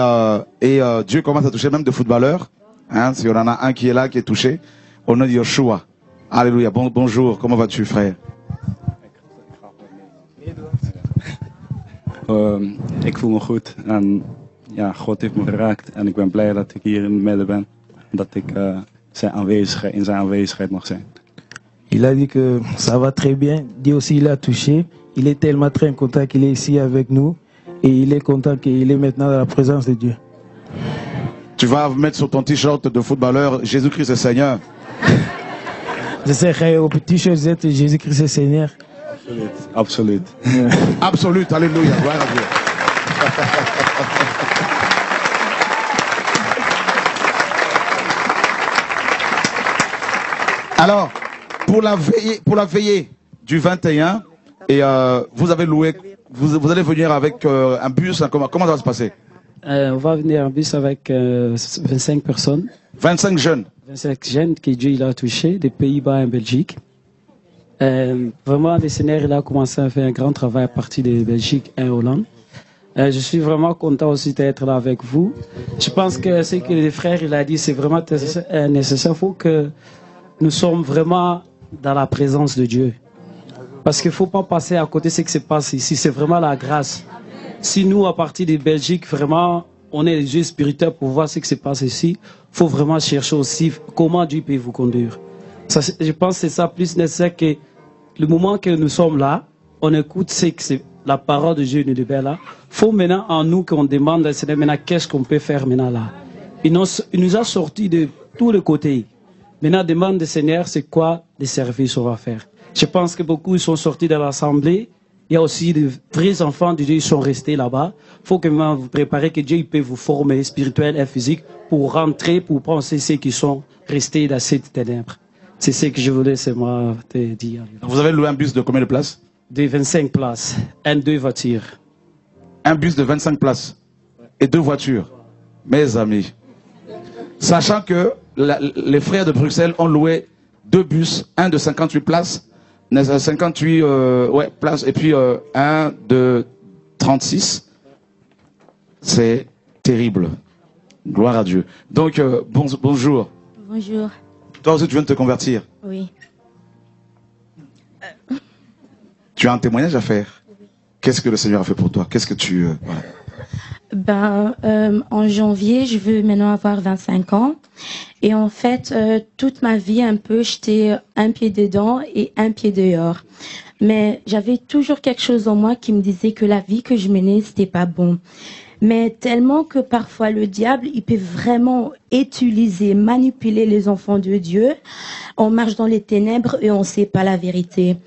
Dieu commence à toucher même des footballeurs. Hein, si on en a un qui est là, qui est touché. Au nom de Yeshua. Alléluia. Bonjour. Comment vas-tu, frère? Ik voel me goed. En ja, God heeft me geraakt. En ik ben blij dat ik hier in het midden ben. Dat ik in zijn aanwezigheid mag zijn. Il a dit que ça va très bien. Dieu aussi il a touché. Il est tellement très content qu'il est ici avec nous. Et il est content qu'il est maintenant dans la présence de Dieu. Tu vas mettre sur ton t-shirt de footballeur Jésus-Christ est Seigneur. Je sais que op het t-shirt zet Jésus-Christ est Seigneur. Absoluut. Absoluut. Alléluia. Gloire à Dieu. Alors, pour la veillée du 21, et vous avez loué, vous allez venir avec un bus, comment ça va se passer? On va venir en bus avec 25 personnes. 25 jeunes. 25 jeunes que Dieu il a touché, des Pays-Bas et Belgique. Vraiment, le Seigneur il a commencé à faire un grand travail à partir de Belgique et Hollande. Je suis vraiment content aussi d'être là avec vous. Je pense que ce que les frères il a dit, c'est vraiment nécessaire. Il faut que nous sommes vraiment dans la présence de Dieu. Parce qu'il ne faut pas passer à côté de ce qui se passe ici. C'est vraiment la grâce. Si nous, à partir de Belgique, vraiment, on est les yeux spirituels pour voir ce qui se passe ici, il faut vraiment chercher aussi comment Dieu peut vous conduire. Ça, je pense que c'est ça plus nécessaire que le moment que nous sommes là, on écoute ce que c'est la parole de Dieu nous libère là. Il faut maintenant en nous qu'on demande à Seigneur maintenant qu'est-ce qu'on peut faire maintenant là. Il nous a sortis de tous les côtés. Maintenant, demande au Seigneur c'est quoi les services on va faire. Je pense que beaucoup sont sortis de l'assemblée. Il y a aussi de vrais enfants de Dieu qui sont restés là-bas. Il faut que vous préparez que Dieu peut vous former spirituel et physique pour rentrer, pour penser ceux qui sont restés dans cette ténèbres. C'est ce que je voulais seulement te dire. Vous avez loué un bus de combien de places? De 25 places et 2 voitures. Un bus de 25 places et 2 voitures. Mes amis, sachant que les frères de Bruxelles ont loué 2 bus, un de 58 places, 58 places et puis un de 36. C'est terrible. Gloire à Dieu. Donc, bonjour. Bonjour. Toi aussi, tu viens de te convertir. Oui. Tu as un témoignage à faire. Qu'est-ce que le Seigneur a fait pour toi? Qu'est-ce que tu... voilà. En janvier, je veux maintenant avoir 25 ans. Et en fait, toute ma vie, un peu, j'étais un pied dedans et un pied dehors. Mais j'avais toujours quelque chose en moi qui me disait que la vie que je menais, c'était pas bon. Mais tellement que parfois le diable, il peut vraiment utiliser, manipuler les enfants de Dieu. On marche dans les ténèbres et on sait pas la vérité.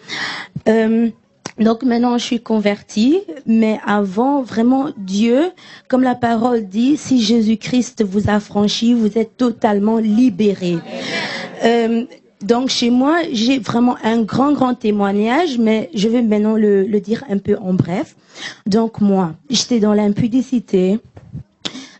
Donc maintenant, je suis convertie, mais avant, vraiment, Dieu, comme la parole dit, si Jésus-Christ vous a franchi, vous êtes totalement libérés. Donc chez moi, j'ai vraiment un grand témoignage, mais je vais maintenant le dire un peu en bref. Donc moi, j'étais dans l'impudicité.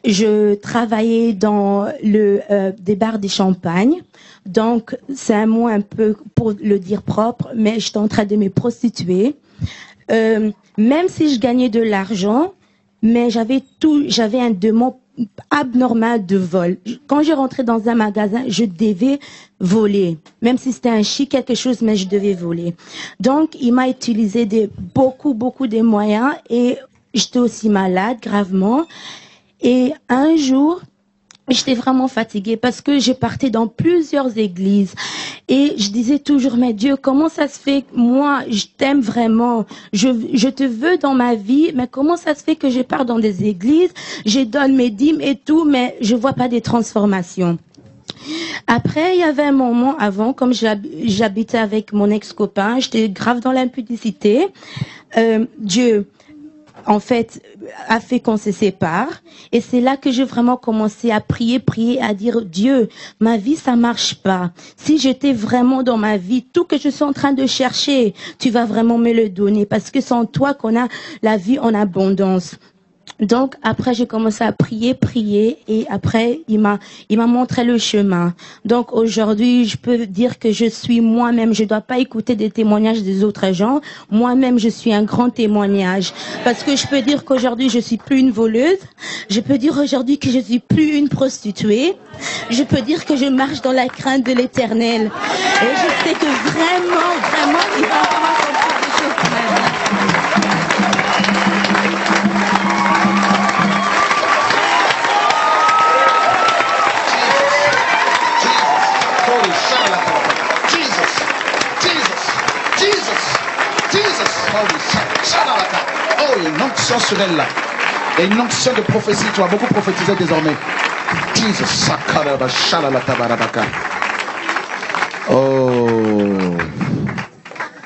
Je travaillais dans des bars de champagne. Donc c'est un mot un peu pour le dire propre, mais j'étais en train de me prostituer. Même si je gagnais de l'argent, mais j'avais un démon abnormal de vol. Quand je rentrais dans un magasin, je devais voler. Même si c'était un chic quelque chose, mais je devais voler. Donc, il m'a utilisé beaucoup de moyens et j'étais aussi malade gravement. Et un jour, j'étais vraiment fatiguée parce que je partais dans plusieurs églises et je disais toujours, mais Dieu, comment ça se fait que moi, je t'aime vraiment, je te veux dans ma vie, mais comment ça se fait que je pars dans des églises, je donne mes dîmes et tout, mais je vois pas des transformations. Après, il y avait un moment avant, comme j'habitais avec mon ex-copain, j'étais grave dans l'impudicité. Dieu, en fait, a fait qu'on se sépare. Et c'est là que j'ai vraiment commencé à prier, à dire, Dieu, ma vie, ça marche pas. Si j'étais vraiment dans ma vie, tout que je suis en train de chercher, tu vas vraiment me le donner. Parce que c'est en toi qu'on a la vie en abondance. Donc après j'ai commencé à prier et après il m'a montré le chemin. Donc aujourd'hui je peux dire que je suis moi-même, je dois pas écouter des témoignages des autres gens. Moi-même je suis un grand témoignage parce que je peux dire qu'aujourd'hui je suis plus une voleuse. Je peux dire aujourd'hui que je suis plus une prostituée. Je peux dire que je marche dans la crainte de l'Éternel. Et je sais que vraiment il va vraiment faire des choses pour ma vie. Oh, il y a une onction sur elle là. Il y a une onction de prophétie. Tu vas beaucoup prophétiser désormais. Jesus. Oh.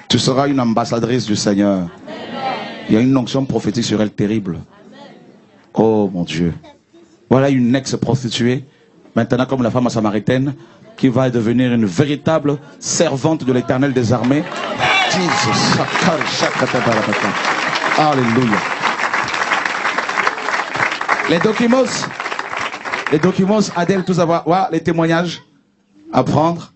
Tu seras une ambassadrice du Seigneur. Il y a une onction prophétique sur elle terrible. Oh mon Dieu. Voilà une ex-prostituée. Maintenant comme la femme samaritaine qui va devenir une véritable servante de l'Éternel des armées. Jesus. Alléluia. Les documents, Adèle, tout ça, voilà, les témoignages à prendre.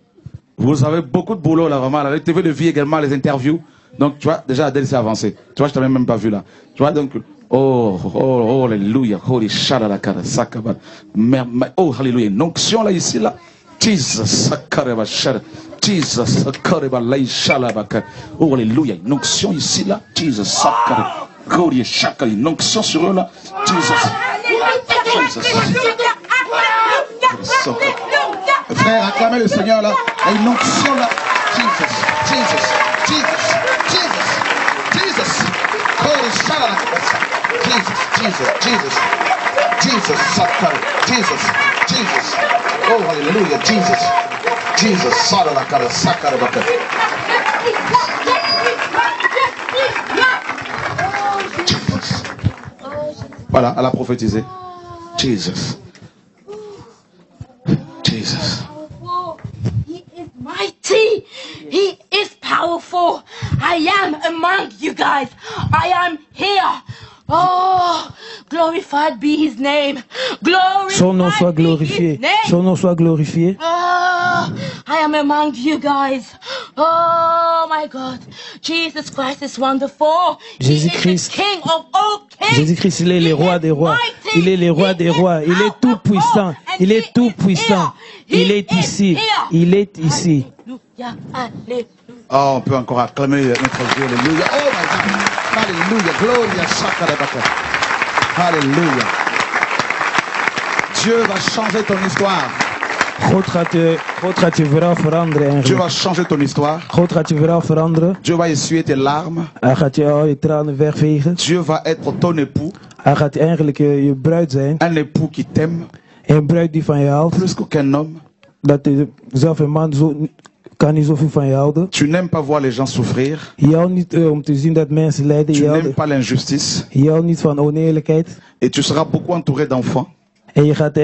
Vous avez beaucoup de boulot là, vraiment. La TV de vie également, les interviews. Donc, tu vois, déjà Adèle s'est avancée. Tu vois, je t'avais même pas vu là. Tu vois, donc, oh, alléluia. Holy shalalakara, sakaba. Oh, alléluia. Une onction là, ici, là. Jesus, sakareba, shara. Jesus, sakareba, lai, shalabaka. Oh, alléluia. Une onction ici, là. Jesus, sakareba. Gloria, shaka. Une onction sur eux, là. Jesus. Frère, acclamez le Seigneur, là. Il y a une onction, là. Jesus, Jesus, Jesus, Jesus, Jesus. Holy shalalaka. Jesus, Jesus, Jesus. Jesus, sakareba. Jesus, Jesus. Oh, hallelujah, Jesus. Jesus, sakareba, sakareba. Voilà, elle a prophétisé. Jesus. Jesus. He is mighty. He is powerful. I am among you guys. I am here. Oh, glorified be his name. Son nom soit glorifié. Son nom soit glorifié. Oh, I am among you guys. Oh my God. Jesus Christ is wonderful. Jésus-Christ. King of all kings. Jésus-Christ, il est le roi des rois. Il est le roi des rois. Il est tout puissant. Il est tout puissant. Il est ici. Il est ici. Oh, on peut encore acclamer notre Dieu. Alléluia. Oh my God. Alléluia. Gloria sakarabaka. Alléluia. Dieu va changer ton histoire. Dieu va changer ton histoire. Dieu va essuyer tes larmes. Dieu va être ton époux. Un époux qui t'aime. Plus qu'aucun homme. Tu n'aimes pas voir les gens souffrir. Tu n'aimes pas l'injustice. Et tu seras beaucoup entouré d'enfants. En je gaat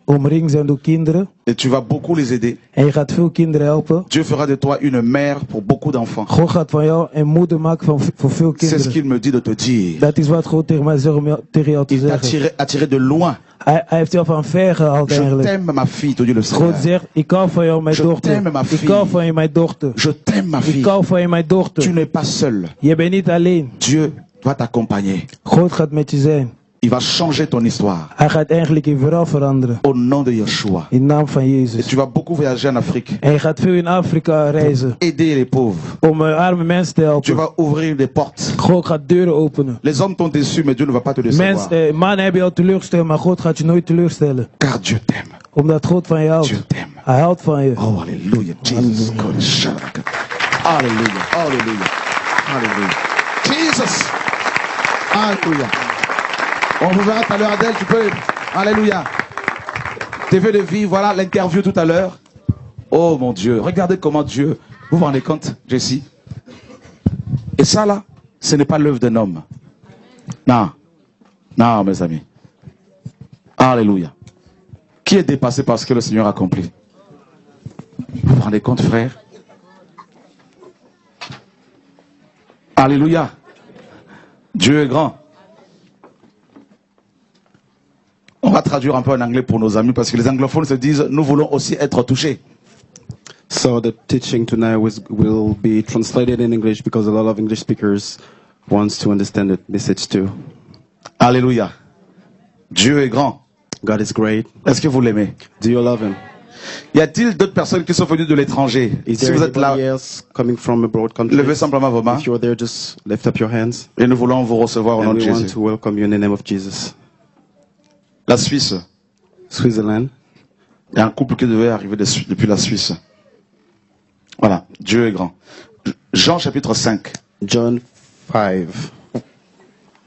omringd zijn door kinderen. Et tu vas beaucoup les aider. En je gaat veel kinderen helpen. Dieu fera de toi une mère pour beaucoup d'enfants. God gaat van jou een moeder maken voor veel C'est ce kinderen. qu'il me dit de te dire. Dat is wat God tegen mij zegt om tegen jou te Il t'a zeggen. attiré de loin. Hij heeft jou van ver gehaald Je eigenlijk. t'aime ma fille, te dit le God Seigneur. zegt, ik hou van jou mijn Je dochter. t'aime, ma Ik fille. hou van je mijn dochter. Je t'aime ma Ik fille. hou van je mijn Tu dochter. n'es pas seul. Je bent niet alleen. Dieu doit t'accompagner. God gaat met je zijn. Il va changer ton histoire. Hij gaat eigenlijk je verhaal veranderen. Au nom de Yeshua. In naam van Et Jezus. tu vas beaucoup voyager en Afrique. En je gaat veel in Afrika reizen. Aider les pauvres. Om arme mensen te Tu helpen. vas ouvrir des portes. God gaat deuren openen. Les hommes t'ont déçu, mais Dieu ne va pas te décevoir. Mannen hebben jou teleurgesteld, maar God gaat je nooit teleurstellen. Car Dieu t'aime. Omdat God van je houdt. Dieu t'aime. Hij houdt van je. Oh, alléluia. Jesus. Alléluia. Alléluia. Alléluia. Jesus. Alléluia. On vous verra tout à l'heure, Adèle, tu peux. Alléluia. TV de vie, voilà l'interview tout à l'heure. Oh mon Dieu, regardez comment Dieu. Vous vous rendez compte, Jessie? Et ça là, ce n'est pas l'œuvre d'un homme. Non. Non, mes amis. Alléluia. Qui est dépassé par ce que le Seigneur a accompli? Vous vous rendez compte, frère? Alléluia. Dieu est grand. On va traduire un peu en anglais pour nos amis parce que les anglophones se disent nous voulons aussi être touchés. So the teaching tonight will be translated in English because a lot of English speakers wants to understand the message too. Alléluia. Dieu est grand. God is great. Est-ce que vous l'aimez? Do you love him? Y a-t-il d'autres personnes qui sont venues de l'étranger? Is Si there vous êtes là, anybody else coming from abroad country? levez simplement vos mains If you're there, just lift up your hands. et nous voulons vous recevoir au nom And de we want Jésus. to welcome you in the name of Jesus. La Suisse. Switzerland. Il y a un couple qui devait arriver depuis la Suisse. Voilà, Dieu est grand. Jean chapitre 5. John 5.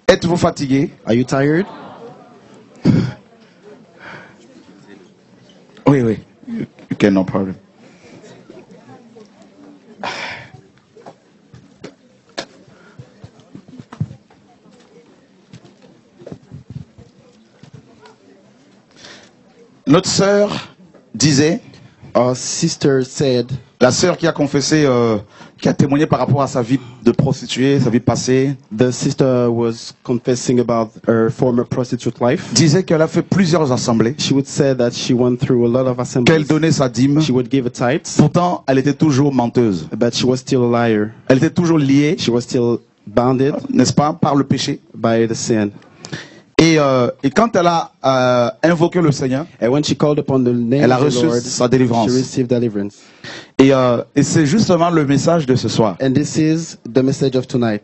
Êtes-vous fatigué? Are you tired? Oui, oui. You can, no problem. Notre sœur disait, Our sister said, la sœur qui a confessé, qui a témoigné par rapport à sa vie de prostituée, sa vie passée, the sister was confessing about her former prostitute life. disait qu'elle a fait plusieurs assemblées, She would say that she went through a lot of qu'elle assemblies. donnait sa dîme. She would give a tithe, Pourtant, elle était toujours menteuse. but she was still a liar. Elle était toujours liée, She was still bounded n'est-ce pas, par le péché. by the sin. Et quand elle a invoqué le Seigneur, And when she called upon the name elle a of the reçu Lord, sa délivrance. she received deliverance. Et c'est justement le message de ce soir. And this is the message of tonight.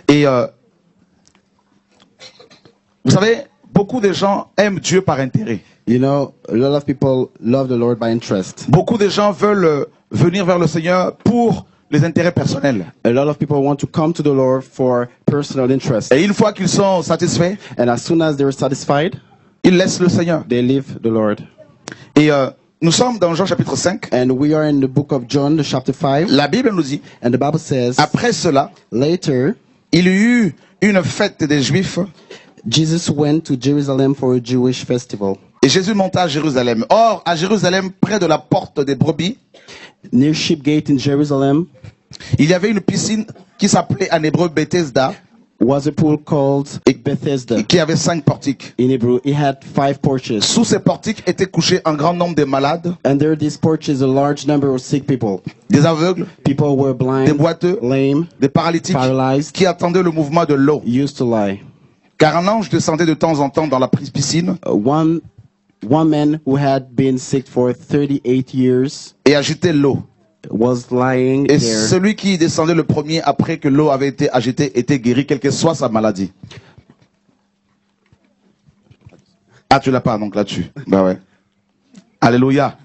Et vous savez, beaucoup de gens aiment Dieu par intérêt. You know, a lot of people love the Lord by interest. Beaucoup de gens veulent venir vers le Seigneur pour les intérêts personnels. A lot of people want to come to the Lord for personal interest. Et une fois qu'ils sont satisfaits, And as soon as they're satisfied, ils laissent le Seigneur. they leave the Lord. Et nous sommes dans Jean chapitre 5. And we are in the book of John, the chapter 5. La Bible nous dit, And the Bible says, après cela, later, il y eut une fête des Juifs Jesus went to Jerusalem for a Jewish festival. et Jésus monta à Jérusalem. Or, à Jérusalem, près de la porte des brebis, Near Sheep Gate in Jerusalem il y avait une piscine qui s'appelait en hébreu Bethesda, was a pool called Bethesda. qui avait 5 portiques. In Hebrew, it had 5 porches. Sous ces portiques étaient couchés un grand nombre de malades, Under these porches, a large number of sick people. des aveugles, People were des blind, boiteux, lame, des paralytiques, paralyzed, qui attendaient le mouvement de l'eau. used to lie. Car un ange descendait de temps en temps dans la piscine One man who had been sick for 38 years et agitait l'eau. was lying Et there. celui qui descendait le premier après que l'eau avait été agitée était guéri, quelle que soit sa maladie. Ah, tu l'as pas donc là-dessus. Bah ouais. Alléluia.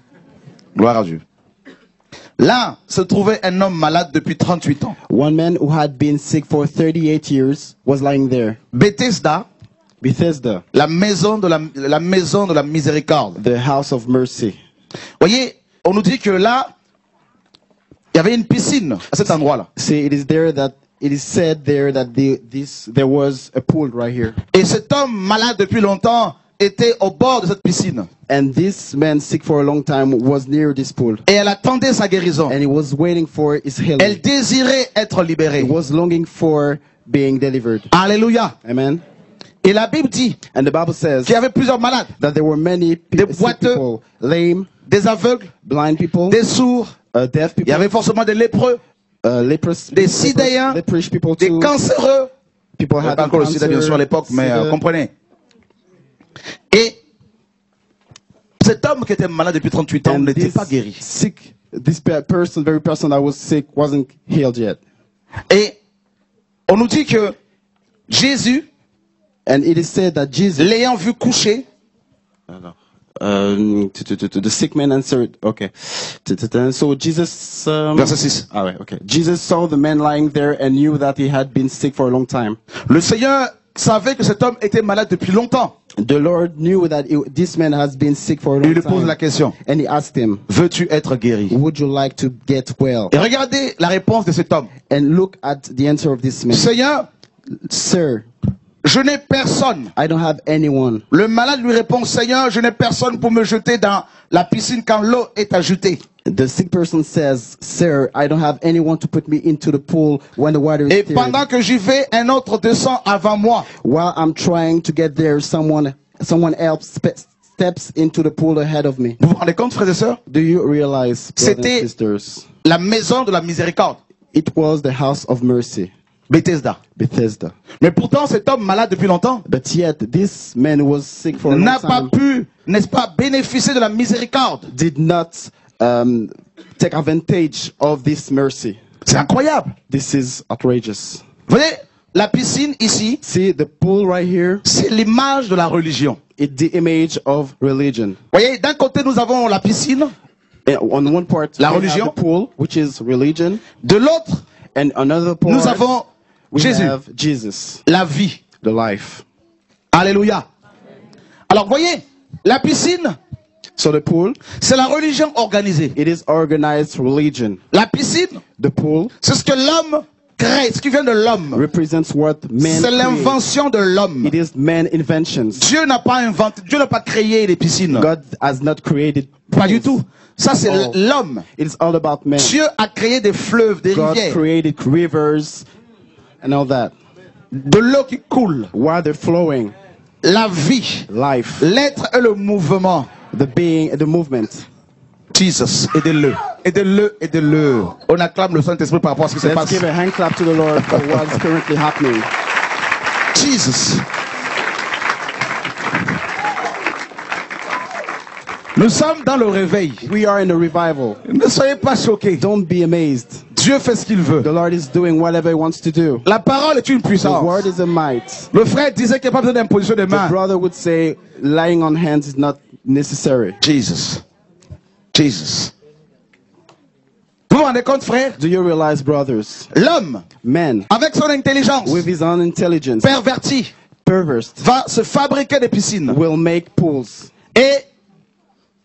Gloire à Dieu. Là se trouvait un homme malade depuis 38 ans. One man who had been sick for 38 years was lying there. Bethesda, Bethesda, la maison de la miséricorde. the house of mercy. Voyez, on nous dit que là, il y avait une piscine à cet endroit-là. See, it is said there that there was a pool right here. Et cet homme malade depuis longtemps était au bord de cette piscine. And this man, sick for a long time, was near this pool. Et elle attendait sa guérison. And he was waiting for his healing. Elle désirait être libérée. He was longing for being delivered. Alléluia. Amen. Et la Bible dit and the Bible says qu'il y avait plusieurs malades. That there were many des boiteux, people, lame, des aveugles, blind people, des sourds, deaf people. Il y avait forcément des lépreux, des sidéens, des cancéreux. People had pas encore le sida bien sûr à l'époque, mais comprenez. Et cet homme qui était malade depuis 38 ans n'était pas guéri. This person, very person that was sick, wasn't healed yet. Et on nous dit que Jésus, and it is said that Jesus, l'ayant vu coucher, the sick man answered, okay. So Jesus, verset 6. Ah ouais, okay. Jesus saw the man lying there and knew that he had been sick for a long time. Le Seigneur savait que cet homme était malade depuis longtemps. The Lord knew that this man has been sick for a long time. Il lui pose la question. And he asked him, veux-tu être guéri? Would you like to get well? Et regardez la réponse de cet homme. And look at the answer of this man. Seigneur, Sir, je n'ai personne. I don't have anyone. Le malade lui répond, Seigneur, je n'ai personne pour me jeter dans la piscine quand l'eau est agitée. The sick person says, Sir, I don't have anyone to put me into the pool when the water is Et stirred. pendant que j'y vais, un autre descend avant moi. While I'm trying to get there, someone else steps into the pool ahead of me. Vous vous rendez compte, frères et sœurs? Do you realize, brothers and sisters, la maison de la miséricorde. It was the house of mercy. Bethesda. Mais pourtant, cet homme malade depuis longtemps But yet, this man was sick for a long n'a time. pas pu, n'est-ce pas, bénéficier de la miséricorde. Did not take advantage of this mercy. C'est incroyable. This is outrageous. Vous voyez, la piscine ici, see the pool right here, c'est l'image de la religion. It's the image of religion. Vous voyez, d'un côté nous avons la piscine, on one part, la religion, the pool, which is religion. De l'autre, and another part, nous avons we Jésus, have Jesus, la vie, the life. Alléluia. Alors, vous voyez, la piscine, so the pool, c'est la religion organisée. It is organized religion. La piscine, the pool, c'est ce que l'homme crée, ce qui vient de l'homme. Represents what man. C'est l'invention de l'homme. It is man inventions. Dieu n'a pas inventé, Dieu n'a pas créé les piscines. God has not created. Pas du tout. Ça c'est l'homme. It's all about man. Dieu a créé des fleuves, des rivières. God created rivers and all that. De l'eau qui coule. Water flowing. La vie. Life. L'être et le mouvement. The being, the movement. Jesus, aidez-le, aidez-le, aidez-le. On acclame le Saint-Esprit par rapport à ce qui se passe. Let's give a hand clap to the Lord for what's currently happening. Jesus. Nous sommes dans le réveil. We are in the revival. Ne soyez pas choqués. Don't be amazed. Dieu fait ce qu'il veut. The Lord is doing whatever He wants to do. La parole est une puissance. The word is a might. Le frère disait qu'il n'y a pas besoin d'imposition de main. The brother would say, laying on hands is not necessary. Jesus. Jesus. Vous vous rendez compte, frère? Do you realize, brothers? L'homme, man, avec son intelligence, with his own intelligence, perverti, va se fabriquer des piscines. Will make pools. Et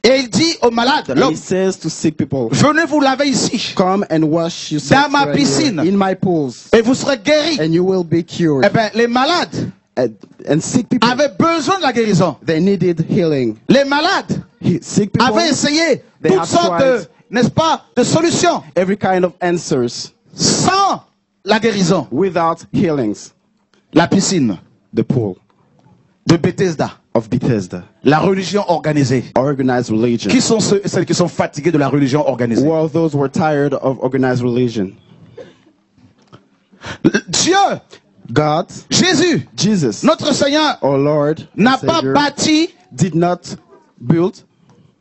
il dit aux malades, l'homme, he says to sick people, venez vous laver ici, come and wash yourself dans ma piscine, in my pools, et vous serez guéris. And you will be cured. Eh bien, les malades and sick people avaient besoin de la guérison. They needed healing. Les malades sick people avaient essayé toutes sortes de, n'est-ce pas, de solutions. Every kind of answers. Sans la guérison. Without healings. La piscine. The pool. De Bethesda. Of Bethesda. La religion organisée. Organized religion. Qui sont celles qui sont fatiguées de la religion organisée? Well, those who are tired of organized religion. Dieu, God, Jésus, Jesus, notre Seigneur, our Lord, n'a pas bâti, did not build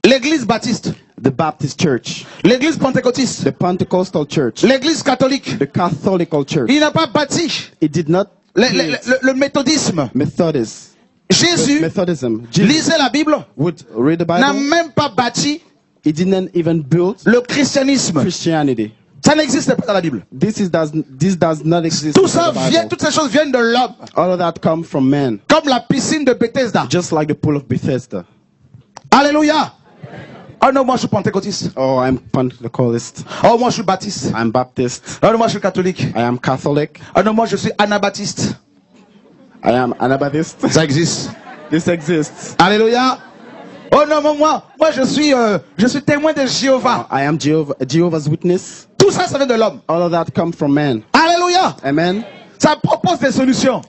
l'église baptiste, the Baptist church, l'église pentecôtiste, the Pentecostal church, l'église catholique, the Catholical church. Il n'a pas bâti it did not le méthodisme. Methodist. Jésus Methodism. lisait la Bible, would read the Bible, n'a même pas bâti he didn't even build le christianisme. Christianity. Ça n'existe pas dans la Bible. This does not exist. Tout ça vient, toutes ces choses viennent de l'homme. All of that come from man. Comme la piscine de Bethesda. Just like the pool of Bethesda. Alléluia. Oh non, moi je suis pentecôtiste. Oh, I'm Pentecostalist. Oh, moi je suis baptiste. I'm Baptist. Oh non, moi je suis catholique. I am Catholic. Oh non, moi je suis anabaptiste. I am Anabaptist. Ça existe. This exists. Alléluia. Oh non, moi je suis témoin de Jéhovah. I am Jehovah's Witness. Tout ça, ça vient de l'homme. All of that come from man. Alléluia. Amen. Ça propose des solutions.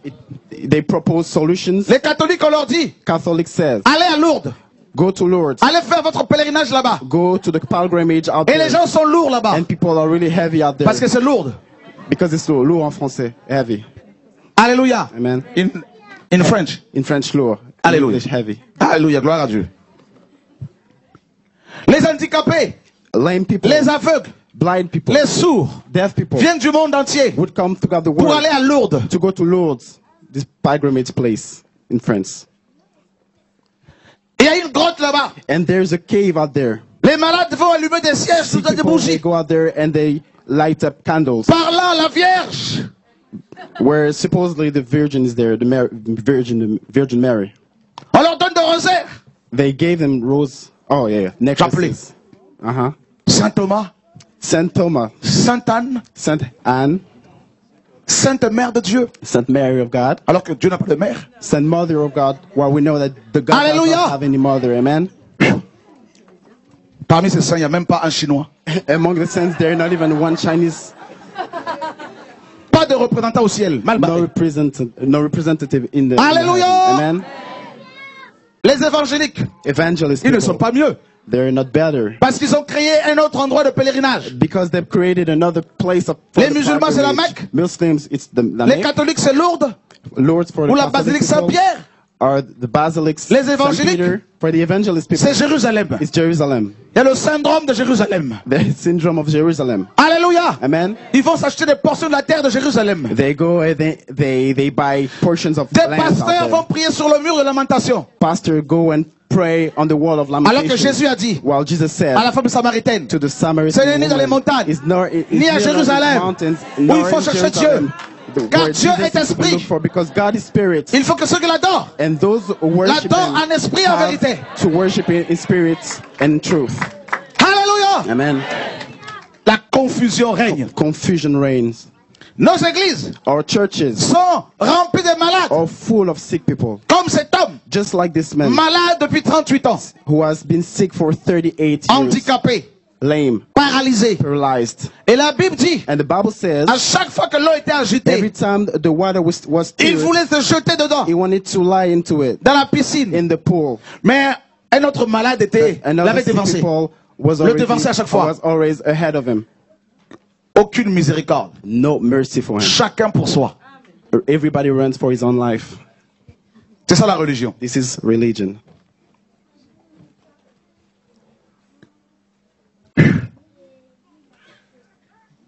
They propose solutions. Les catholiques, on leur dit, Catholic says, allez à Lourdes. Go to Lourdes. Allez faire votre pèlerinage là-bas. Go to the pilgrimage out Et there. les gens sont lourds là-bas. And people are really heavy out there. Parce que c'est Lourdes. Because it's lourd en français. Heavy. Alléluia. Amen. In French. In French, lourd. Alléluia. English, heavy. Alléluia, gloire à Dieu. Les handicapés, lame people, les aveugles, blind people, les sourds, deaf people viennent du monde entier would come throughout the world pour aller à Lourdes. To go to Lourdes, this pilgrimage place in France. Il y a une grotte là-bas. And there's a cave out there. Les malades vont allumer des sièges sous des bougies. They go out there and they light up candles. Par là, la Vierge. Where supposedly the Virgin is there, the Virgin Mary. On leur donne des rosaires. They gave them rose. Oh yeah, necklaces. Saint Thomas. Saint Thomas. Sainte Anne. Sainte Anne. Sainte Mère de Dieu. Saint Mary of God. Alors que Dieu n'a pas de mère. Saint Mother of God. Well, we know that the God does not have any mother. Amen. Parmi ces saints, il n'y a même pas un Chinois. Among the saints, there not even one Chinese. Pas de représentant au ciel. Mal barré. No representative in the. Alléluia. Amen. Les évangéliques, evangelists, ils ne sont pas mieux. They're not better. Parce qu'ils ont créé un autre endroit de pèlerinage. Because they've created another place of. Les musulmans, c'est la Mecque. Muslims, it's the Les catholiques, c'est Lourdes. Lourdes for the ou la basilique Saint-Pierre. Or the basilics. Les évangéliques, for the evangelist people. C'est Jérusalem. It's Jerusalem. Il y a le syndrome de Jérusalem. The syndrome of Jerusalem. Alléluia. Amen. Ils vont s'acheter des portions de la terre de Jérusalem. They go and they buy portions of des land. Des pasteurs vont prier sur le mur de lamentation. Pastors go and pray on the wall of lamentation. Alors que Jésus a dit, while Jesus said, à la femme samaritaine, to the Samaritan ce n'est ni dans les montagnes, ni à Jérusalem, où il faut chercher Dieu. Car Dieu est esprit. Because God is spirit. Il faut que ceux qui l'adorent l'adorent en esprit et en vérité. To worship in spirit and truth. Alléluia. Amen. La confusion règne. Confusion reigns. Nos églises Our churches sont remplies de malades. Are full of sick people. Comme cet homme. Just like this man. Malade depuis 38 ans. Who has been sick for 38 years. Handicapé. Lame, paralysé, paralyzed. Et la Bible dit, and the Bible says, à chaque fois que l'eau était agitée, every time the water was stirred, il voulait se jeter dedans, he wanted to lie into it, dans la piscine, in the pool. Mais un autre malade l'avait dévancé, le dévançait à chaque fois. Was always ahead of him. Aucune miséricorde. No mercy for him. Chacun pour soi. Everybody runs for his own life. C'est ça la religion. This is religion.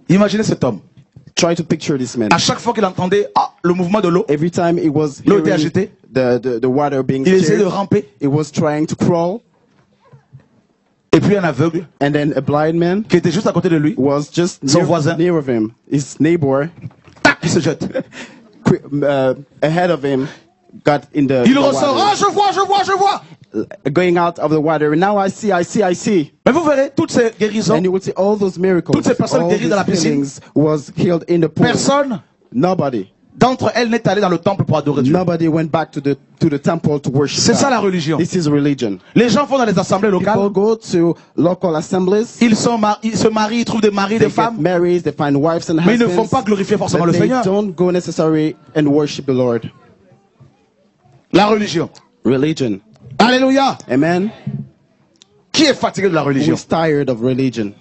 Imaginez cet homme. Try to picture this man. À chaque fois qu'il entendait le mouvement de l'eau, every time it was l'eau était agitée, the water being il essayait de ramper. It was trying to crawl. Et puis un aveugle, and then a blind man, qui était juste à côté de lui, was just son voisin, near of him, his neighbor, il se jette. Ahead of him, got in the. Il ressort. Ah, je vois. Going out of the water. And now I see. Mais vous verrez toutes ces guérisons. And you will see all those miracles. Toutes ces personnes guéries dans la piscine. Was healed in the pool. Personne. Nobody. D'entre elles n'est allé dans le temple pour adorer Dieu. Nobody went back to the temple to worship. C'est ça la religion. This is religion. Les gens vont dans les assemblées locales. People go to local assemblies. Ils se marient, ils trouvent des maris, des femmes. Married, they find wives and husbands. Mais ils ne vont pas glorifier forcément le Seigneur. They don't go necessarily and worship the Lord. La religion. Religion. Alléluia. Amen. Qui est fatigué de la religion? Who is tired of religion?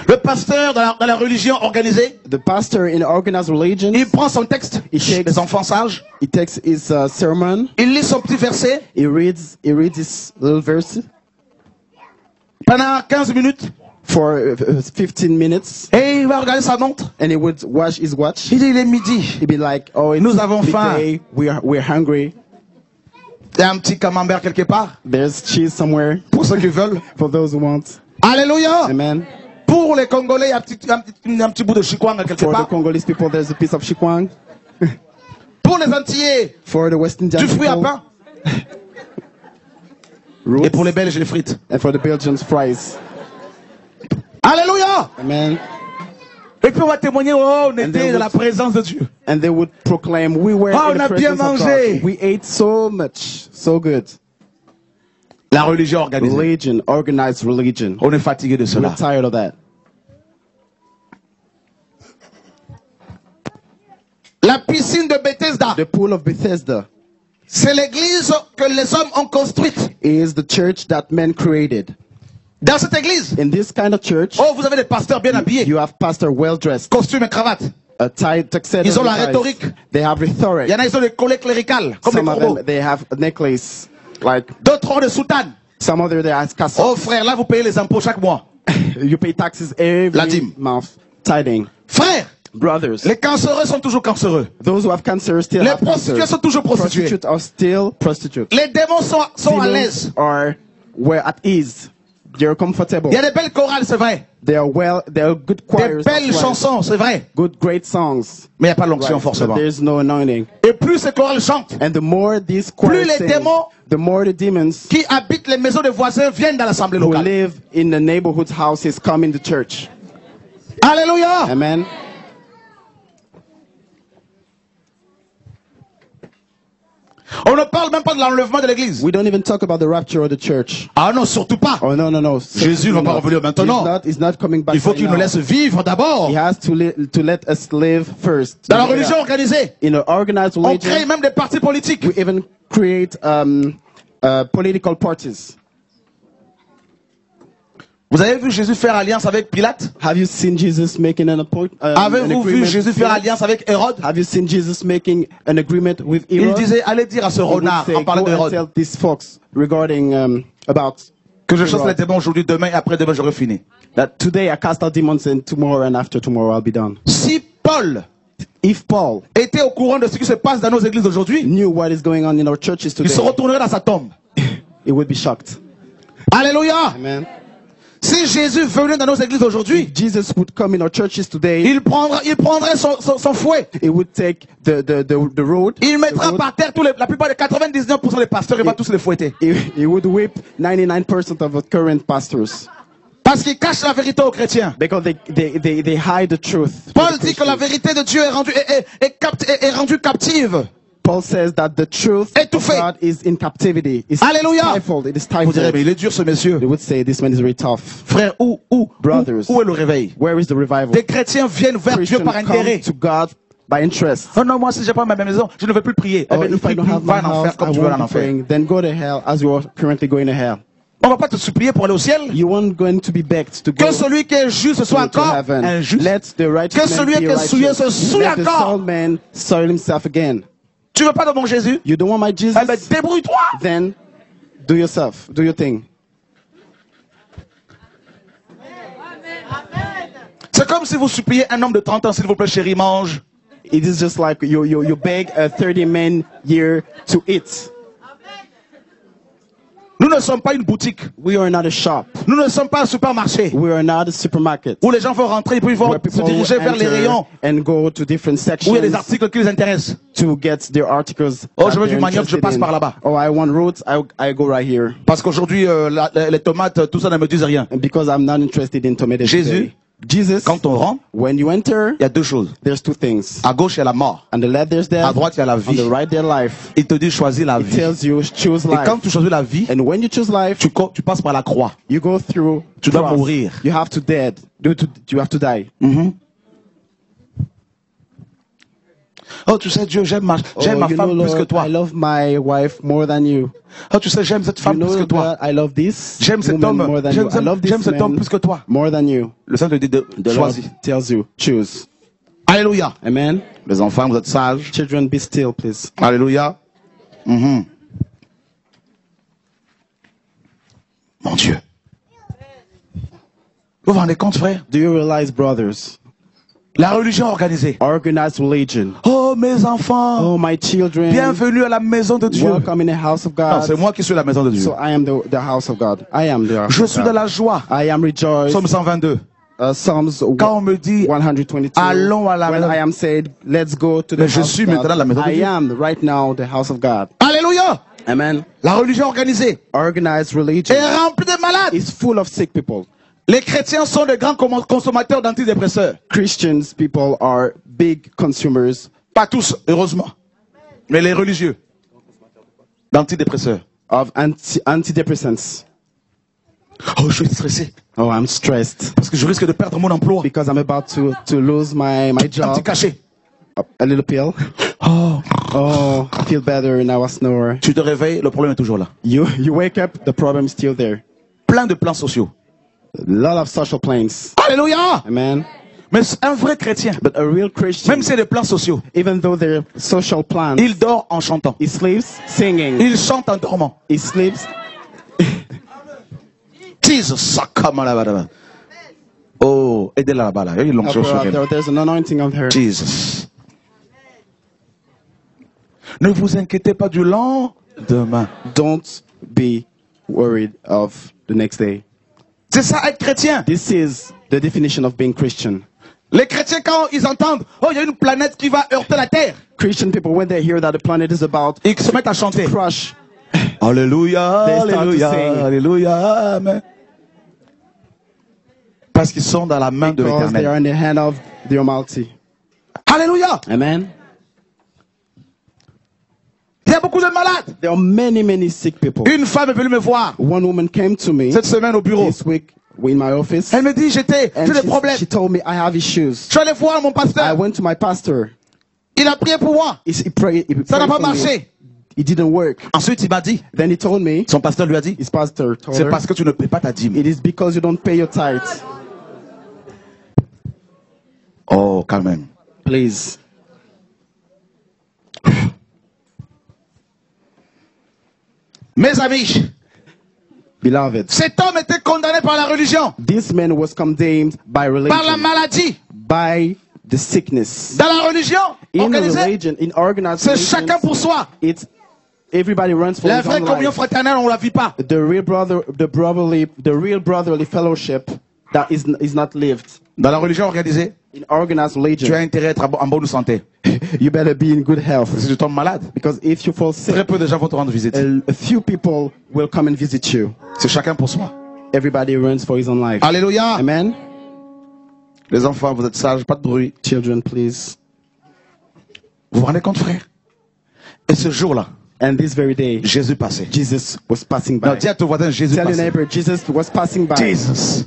Le pasteur dans la religion organisée, the pastor in organized religion, il prend son texte, les enfants sages, he takes his sermon, il lit son petit verset, he reads his little verse, pendant 15 minutes, for 15 minutes, et il va regarder sa montre, and he would watch his watch. Il dit, il est midi, he'd be like, oh, nous avons faim, we're hungry. Il y a un petit camembert quelque part, there's cheese somewhere, pour ceux qui veulent, for those who want. Alléluia. Amen. Pour les Congolais, il y a un petit bout de chikwang quelque part. For the Congolese people, there's a piece of chikwang. Pour les Antillais, for the West Indian du fruit à pain. Et pour les Belges, les frites. And for the Belgians, fries. Alléluia. Amen. Et Et puis on va témoigner, oh, on était dans la présence de Dieu. And they would proclaim, we were Ah, in on the a bien presence of mangé. God. We ate so much, so good. La religion organisée. Religion, organized religion. On est fatigué de cela. We're tired of that. La piscine de Bethesda. The pool of Bethesda. C'est l'église que les hommes ont construite. Is the church that men created. Dans cette église. In this kind of church. Oh, vous avez des pasteurs bien habillés. You have pastor well dressed. Costume et cravate. A tie, tuxedo. Ils ont la rhétorique. They have rhetoric. Il y en a, ils ont des collets cléricales, comme Some les of corbeaux. them, they have a necklace. Like. D'autres ont des soutanes. Some other they have cassock. Oh frère, là vous payez les impôts chaque mois. You pay taxes every La dîme. month. Tithing. Frère. Brothers. Les cancéreux sont toujours cancéreux. Those who have cancer still les have cancer. prostituées sont toujours prostituées. Prostitutes are still prostitutes. Les démons sont à l'aise. Were at ease. They're comfortable. Il y a des belles chorales, c'est vrai. They are good choirs. Des belles chansons, c'est vrai. Good, great songs. Mais il n'y a pas l'onction forcément. There's no anointing. Et plus ces chorales chantent, and the more these choirs plus les sing, démons the more the demons qui habitent les maisons des voisins viennent dans l'assemblée who locale. live in the neighborhood houses come in the church. Alléluia. Amen. On ne parle même pas de l'enlèvement de l'église. We don't even talk about the rapture of the church. Ah non, surtout pas. Oh no, no, no. Jésus ne va pas revenir maintenant. He's not coming back. Il faut qu'il nous laisse vivre d'abord. He has to let us live first. Dans la religion organisée, in an organized religion, on crée même des partis politiques. We even create political parties. Vous avez vu Jésus faire alliance avec Pilate? Have you seen Jesus making Avez-vous vu Jésus faire alliance avec Hérode? Have you seen Jesus making an agreement with Herod? Il disait, allez dire à ce renard, en parlant d'Hérode, tell this fox regarding about que je chasse les démons aujourd'hui, demain et après-demain j'aurai fini. That today I cast out demons and tomorrow and after tomorrow I'll be done. Si Paul If Paul était au courant de ce qui se passe dans nos églises aujourd'hui, knew what is going on in our churches today, il se retournerait dans sa tombe. He would be shocked. Alléluia. Amen. Si Jésus venait dans nos églises aujourd'hui, Jesus would come in our churches today. Il prendrait son fouet. He would take the road. Il mettra par terre la plupart des 99% des pasteurs, il va tous les fouetter. He would whip 99% of the current pastors. Parce qu'ils cachent la vérité aux chrétiens. Because they hide the truth. Paul dit que la vérité de Dieu est rendue captive. Paul says that the truth of God is in captivity. It's stifled. It is stifled. Vous direz, mais il est dur ce monsieur. They would say this man is very tough. Frère, Brothers, où est le réveil? Where is the revival? Des chrétiens viennent vers Dieu par intérêt. To God by interest. Oh non, moi si j'ai pas ma maison, je ne veux plus prier. Oh, if I don't have my house, I won't be praying. Then go to hell as you are currently going to hell. On va pas te supplier pour aller au ciel. You weren't going to be begged to go. Que celui qui est juste soit encore injuste. Let the righteous que celui qui est souillé se souille encore. Let the soul man soil himself again. Tu veux pas de mon Jésus? You don't want my Jesus? Eh ben, débrouille-toi. Then do yourself. Do your thing. C'est comme si vous suppliez un homme de 30 ans, s'il vous plaît, chérie, mange. It is just like you beg a 30-man year to eat. Nous ne sommes pas une boutique. We are not a shop. Nous ne sommes pas un supermarché. We are not a supermarket. Où les gens vont rentrer et puis ils vont se diriger vers les rayons. And go to different sections. Où il y a des articles qui les intéressent. To get their articles. Oh, je veux du manioc, je passe par là-bas. Oh, I want roots, I go right here. Parce qu'aujourd'hui, les tomates, tout ça ne me disent rien. And because I'm not interested in tomatoes. Jésus. Jesus, quand on rentre, when you enter, il y a deux choses. There's two things. À gauche, il y a la mort. On the left, there's death. À droite, il y a la vie. On the right, there's life. Il te dit choisis la It vie. tells you choose life. Et quand tu choisis la vie, and when you choose life, tu passes par la croix. You go through. Tu dois mourir. You have to dead. You have to die. Oh, tu sais, Dieu, j'aime ma femme plus que toi. I love my wife more than you. Oh, tu sais, j'aime cette femme plus que toi. I love this. J'aime cet homme. J'aime cet homme plus que toi. More than you. Le Seigneur te dit de choisir. Tells you choose. Alléluia. Amen. Les enfants, vous êtes sages. Children, be still, please. Alléluia. Mon Dieu. Vous vous rendez compte, frère? Do you realize, brothers? La religion organisée. Organized religion. Oh, mes enfants. Oh, my children. Bienvenue à la maison de Dieu. Welcome in the house of God. Non, c'est moi qui suis la maison de Dieu. So I am the house of God. I am the house Je of suis God. de la joie. I am rejoiced. Psaume 122. Psalms Quand on me dit 122. allons à la when maison. I am said, let's go to the Mais je house suis of God. maintenant la maison de I Dieu. am right now the house of God. Alléluia. Amen. La religion organisée Organized religion est remplie de malades. is full of sick people. Les chrétiens sont de grands consommateurs d'antidépresseurs. Christians, people are big consumers. Pas tous, heureusement. Mais les religieux. D'antidépresseurs. Of antidepressants. Oh, je suis stressé. Oh, I'm stressed. Parce que je risque de perdre mon emploi. Because I'm about to lose my job. Un petit cachet. A little pill. Oh. Oh, I feel better now I snore. Tu te réveilles, le problème est toujours là. You wake up, the problem is still there. Plein de plans sociaux. A lot of social plans. Alléluia. Amen. Mais un vrai chrétien, but a real Christian, même si c'est des plans sociaux, even though they're social plans, il dort en chantant. He sleeps singing. Il chante en dormant. He sleeps. Jesus, oh, aidez-la là-bas là. There's an anointing on her. Jesus. Ne vous inquiétez pas du lendemain. Don't be worried of the next day. C'est ça être chrétien. This is the definition of being Christian. Les chrétiens, quand ils entendent, oh, il y a une planète qui va heurter la terre. Christian people, when they hear that the planet is about, ils se mettent à chanter. Crush. Alléluia, alléluia, alléluia, amen. Parce qu'ils sont dans la main de l'Éternel. They are in the hand of the Almighty. Alléluia. Amen. Il y a beaucoup de malades. There are many sick people. Une femme est venue me voir. One woman came to me cette semaine au bureau. This week in my office. Elle me dit j'ai des problèmes. She told me I have issues. Je suis allé voir mon pasteur. I went to my pastor. Il a prié pour moi. He prayed ça n'a pas marché. It didn't work. Ensuite, il m'a dit. Then he told me. Son pasteur lui a dit. His pastor told c'est her, parce que tu ne paies pas ta dîme. It is because you don't pay your tithe. Oh, quand même. Please. Mes amis. Beloved. Cet homme était condamné par la religion. This man was condemned by religion. Par la maladie. By the sickness. Dans la religion, religion, in organized c'est chacun pour soi. It's everybody runs for la his vraie own communion life. fraternelle, on la vit pas. The real brotherly fellowship that is not lived. Dans la religion organisée, in organized religion, tu as intérêt à être en bonne santé. You better be in good health. Si tu tombes malade, because if you fall sick, très peu de gens vont te rendre visite. A few people will come and visit you. C'est chacun pour soi. Everybody runs for his own life. Alléluia. Amen. Les enfants, vous êtes sages, pas de bruit. Children, please. Vous vous rendez compte, frère? Et ce jour-là, and this very day, Jésus passait. Jesus was passing by. Non, dis à ton voisin, Jésus Tell passait. your neighbor, Jesus was passing by. Jesus.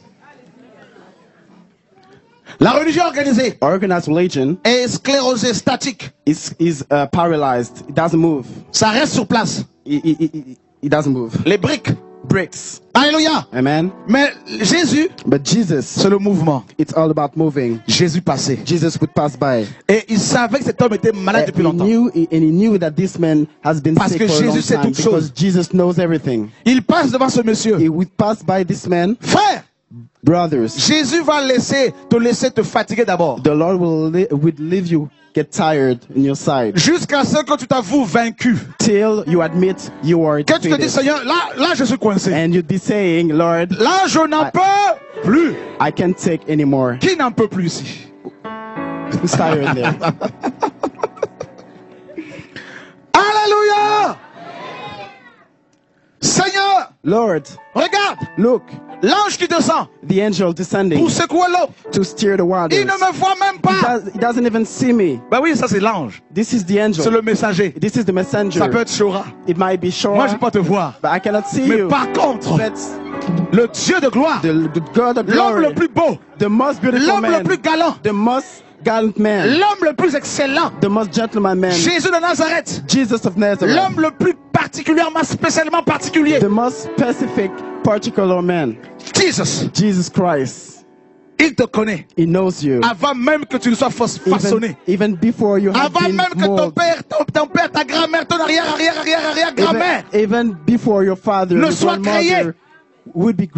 La religion organisée, organized religion, est sclérosée, statique. Is paralyzed. It doesn't move. Ça reste sur place. It doesn't move. Les bricks. Bricks. Alléluia. Amen. Mais Jésus, but Jesus, c'est le mouvement. It's all about moving. Jésus passait. Jesus would pass by. Et il savait que cet homme était malade depuis longtemps. He knew that this man has been Parce sick que for Jésus a long sait time toutes choses. because Jesus knows everything. Il passe devant ce monsieur. He would pass by this man. Frère, brothers, Jésus va te laisser te fatiguer d'abord. The Lord would leave you get tired in your side. Jusqu'à ce que tu t'avoues vaincu. Till you admit you are que tu te dis, Seigneur, là je suis coincé. And you'd be saying, Lord, là je n'en peux plus. I can't take anymore. Qui n'en peut plus ici? Who's tired there? Alléluia. Seigneur, Lord, regarde, look, l'ange qui descend, the angel descending pour secouer l'eau, to steer the waters. Il ne me voit même pas. He doesn't even see me. Bah oui, ça c'est l'ange. This is the angel. C'est le messager. This is the messenger. Ça peut être Shora. It might be Shora. Moi je peux pas te voir. But I cannot see Mais you. par contre, But le Dieu de gloire, the God of l'homme glory, le plus beau, the most beautiful l'homme man, le plus galant, the most gallant man, l'homme le plus excellent, the most gentleman man, Jésus de Nazareth, Jesus of Nazareth, l'homme le plus particulièrement, spécialement particulier, the most specific, particular man, Jesus Christ. Il te connaît. He knows you. Avant même que tu ne sois façonné. Even before you have Avant been même que ton père, ta grand-mère, ton arrière-grand-mère even before your father, ne your soit créé, would be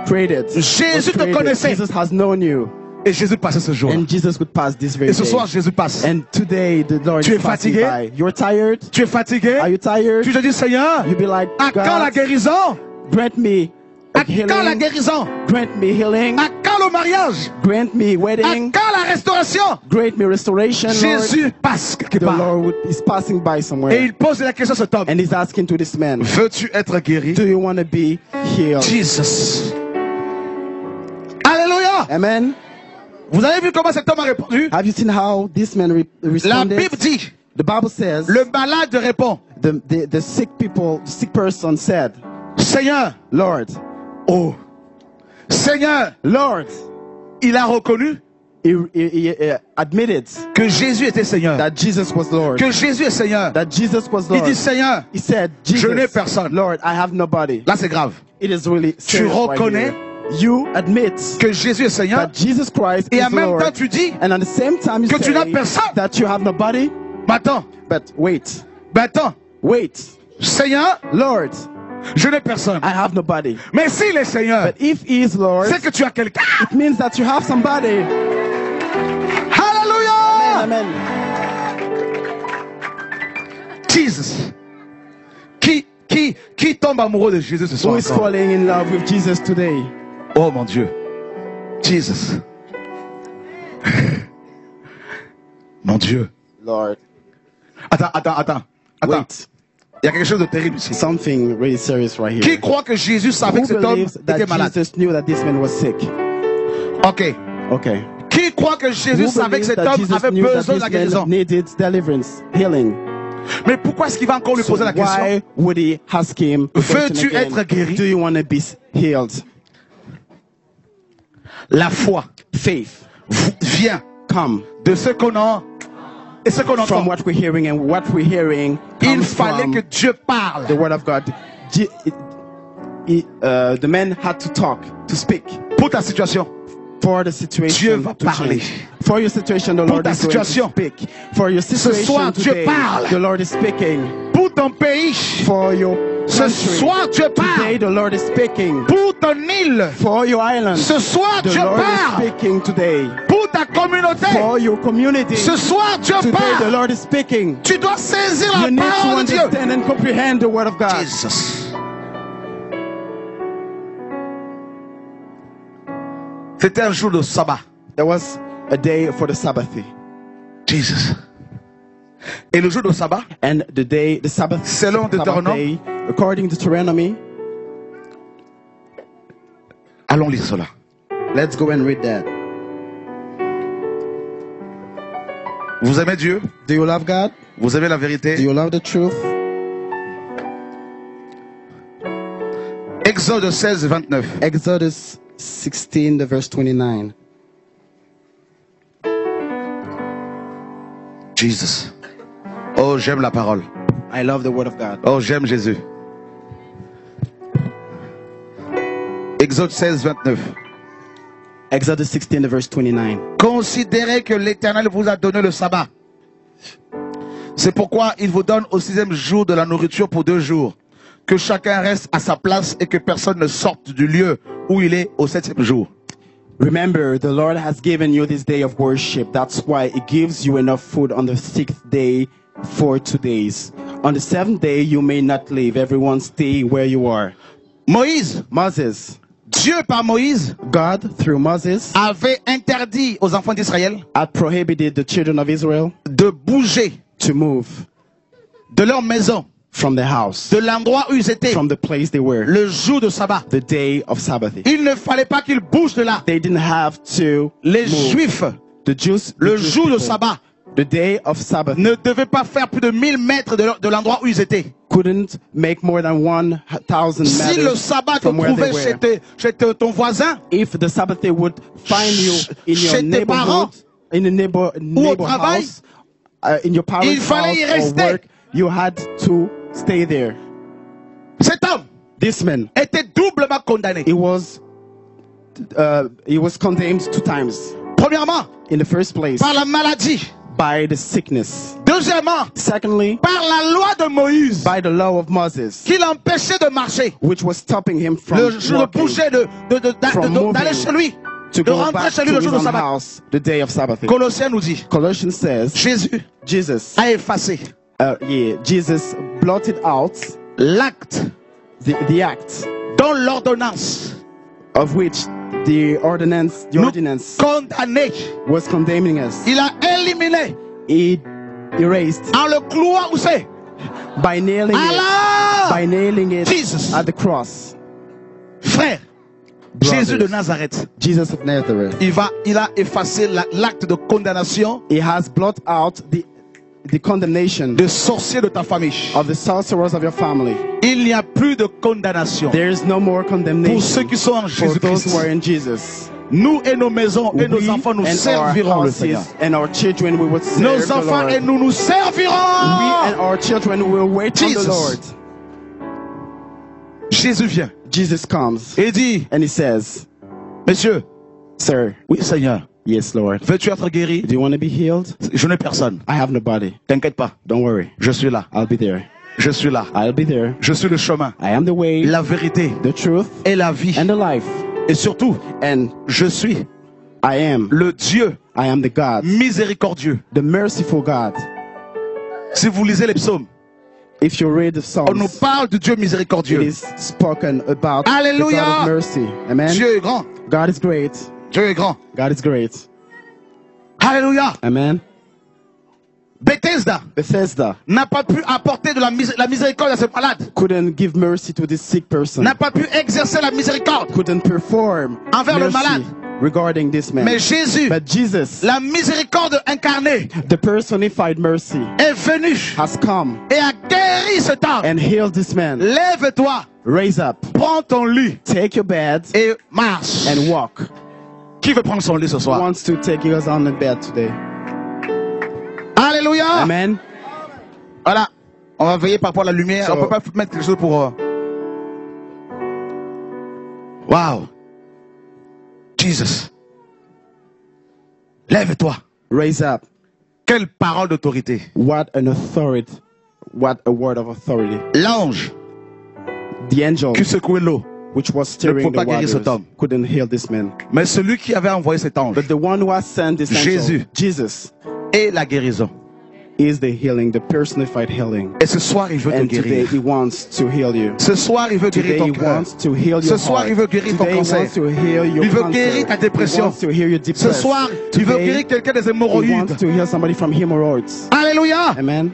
created. Jésus te connaissait. Jesus has known you. Et Jésus passait ce jour. And Jesus would pass this very Et ce day. soir, Jésus passe. And today, the Lord tu es is passing fatigué? by. You're tired? Tu es fatigué? Are you tired? Tu te dis, Seigneur, you be like, à quand la guérison? Grant me à quand la guérison? Grant me healing. À quand le mariage? Grant me wedding. À quand la restauration? Grant me restoration. Jésus Lord. passe quelque The part. Lord is passing by somewhere. Et il pose la question à cet homme. And he's asking to this man, veux-tu être guéri? Do you want to be healed? Jesus. Amen. Vous avez vu comment cet homme a répondu? Have you seen how this man La responded? Bible dit, The Bible says, le malade répond, the sick person said, Seigneur, Lord, oh, Seigneur, Lord, il a reconnu he admitted que Jésus était Seigneur, that Jesus was Lord, que Jésus est Seigneur. that Jesus was Il Lord. dit Seigneur, He said, je Jesus, n'ai personne. Lord, I have nobody. Là c'est grave. It is really Tu serious right reconnais here. You admit que Jésus est Seigneur that Jesus Christ et is en même Lord, temps tu dis and at the same time you que tu n'as say personne. that you have nobody. Mais attends, But wait, wait. Seigneur, Lord, je n'ai personne. I have nobody. Mais s'il est Seigneur, But if he is Lord, c'est que tu as quelqu'un. it means that you have somebody. Hallelujah. Amen. Jesus. Qui tombe amoureux de Jésus ce soir Who is encore? falling in love with Jesus today? Oh mon Dieu. Jesus. Mon Dieu. Lord. Attends. Wait. Il y a quelque chose de terrible ici. Something really serious right here. Qui croit que Jésus savait Who que cet homme believes that était malade? Jesus knew that this man was sick? Ok. Okay. Qui croit que Jésus Who savait que believes cet that homme Jesus avait knew that besoin de la this man guérison? needed deliverance, healing? Mais pourquoi est-ce qu'il va encore lui So poser la question? why would he ask him the question Veux-tu again? être guéri? Do you want to be healed? La foi Faith vient come de ce qu'on a et ce qu'on entend. from what we're hearing, and what we're hearing Il comes fallait from que Dieu parle. the word of God. The man had to talk, to speak Pour ta situation, for the situation. Dieu va to parler. change. For your situation, the Pour Lord ta is going to situation. speak. For your situation soir, Dieu today, parle. the Lord is speaking. Pour ton pays, For your ce country, soir Dieu today parle. the Lord is speaking. Pour ton île, For your island, ce soir the Dieu Lord is parle. speaking today. Pour ta communauté, For your community, ce soir Dieu today the parle. Lord is speaking. Tu dois saisir You la need to parole de Dieu. understand and comprehend the word of God. Jesus. C'était un jour de sabbat. There was a day for the Sabbath. Jesus. Et le jour de sabbat, And the Sabbath, selon Sabbath Deutéronome, day, according to Deuteronomy, allons lire cela. let's go and read that. Vous aimez Dieu? Do you love God? Vous aimez la vérité? Do you love the truth? Exode 16, 29. Exodus 16, the verse 29. Jesus. Oh, j'aime la parole. I love the word of God. Oh, j'aime Jésus. Exode 16, 29. Exodus 16, the verse 29. Considérez que l'Éternel vous a donné le sabbat. C'est pourquoi il vous donne au 6e jour de la nourriture pour 2 jours. Que chacun reste à sa place et que personne ne sorte du lieu où il est au 7e jour. Remember, the Lord has given you this day of worship. That's why He gives you enough food on the 6th day for 2 days. On the 7th day, you may not leave. Everyone stay where you are. Moses, Dieu par Moïse, God through Moses, avait interdit aux enfants d'Israël had prohibited the children of Israel de bouger to move de leur maison, from the house, de l'endroit où ils étaient, from the place they were, le jour de sabbat. the day of Sabbath. Il ne fallait pas qu'ils bougent de là. They didn't have to Les move. Juifs, The Jews, le the Jewish jour de people, sabbat, the day of Sabbath, ne devaient pas faire plus de 1000 mètres de l'endroit où ils étaient. couldn't make more than 1,000 Si le meters sabbat te from where they trouvait were. chez ton voisin, If the Sabbath day would find you in chez your tes neighborhood, parents, in the neighbor travail, house, in your parents' il fallait y house or rester. work, you had to stay there. cet homme This man, était doublement condamné. he was condemned 2 times. Premièrement, In the first place, par la maladie. by the sickness. Deuxièmement, Secondly, par la loi de Moïse, by the law of Moses, qui l'empêchait de marcher. which was stopping him from Le walking, bouger d'aller chez lui, to de go rentrer back chez to lui le his jour de own sabbat. house, the day of Sabbath. Colossiens nous dit, Colossians says, Jésus Jesus, a effacé Jesus blotted out l'acte the act dont l'ordonnance of which the ordinance condamné. was condemning us. Il a éliminé He erased en le clouant où c'est by nailing Allah! it Jesus. at the cross. Frère, Jésus de Nazareth. Jesus of Nazareth. Il a effacé l'acte de condamnation. He has blotted out the condemnation de sorciers de ta famille. Of the sorcerers of your family. Il n'y a plus de condamnation. There is no more condemnation. Pour ceux qui sont en for those Jésus-Christ. who are in Jesus. Nous et nos maisons et nos enfants nous servirons le Seigneur. And our children we will serve Nos enfants et nous nous servirons. We and our children will wait on the Lord. Jésus vient. Jesus comes. Et dit. And he says, Monsieur. Sir. Oui, Seigneur. Yes, Lord. Veux-tu être guéri? Do you want to be healed? Je n'ai personne. I have nobody. T'inquiète pas. Don't worry. Je suis là. I'll be there. Je suis là. I'll be there. Je suis le chemin. I am the way. La vérité. The truth. Et la vie. And the life. Et surtout. And je suis. I am. Le Dieu. I am the God. Miséricordieux. The merciful God. Si vous lisez les psaumes. If you read the Psalms, on nous parle de Dieu miséricordieux. It is spoken about Alléluia. the God of mercy. Amen. Dieu est grand. God is great. Dieu est grand. God is great. Alléluia. Amen. Bethesda n'a pas pu apporter de la miséricorde à ce malade. Couldn't give mercy to this sick person. N'a pas pu exercer la miséricorde. Couldn't perform envers le malade. Regarding this man. Mais Jésus, but Jesus, la miséricorde incarnée, the personified mercy, est venu, has come, et a guéri cet homme, and healed this man. Lève-toi, raise up, prends ton lit, take your bed, et marche, and walk. Qui veut prendre son lit ce soir? Who wants to take yours on the bed today? Alléluia. Amen. Voilà, on va veiller par rapport à la lumière. So, on peut pas mettre quelque chose pour. Wow. Jesus. Lève-toi. Raise up. Quelle parole d'autorité. What an authority. What a word of authority. L'ange. The angel. Qui secouait l'eau. Which was stirring the waters. Couldn't heal this man. Mais celui qui avait envoyé cet ange. But the one who has sent this angel. Jésus. Jesus. Et la guérison. Is the healing, the personified healing. Et ce soir, il veut te guérir. Today he wants to heal you. Ce soir, il veut guérir ton cœur. Ce soir, il veut guérir ton cancer. Il veut guérir ta dépression. Ce soir, il veut guérir quelqu'un des hémorroïdes. Alléluia. Amen.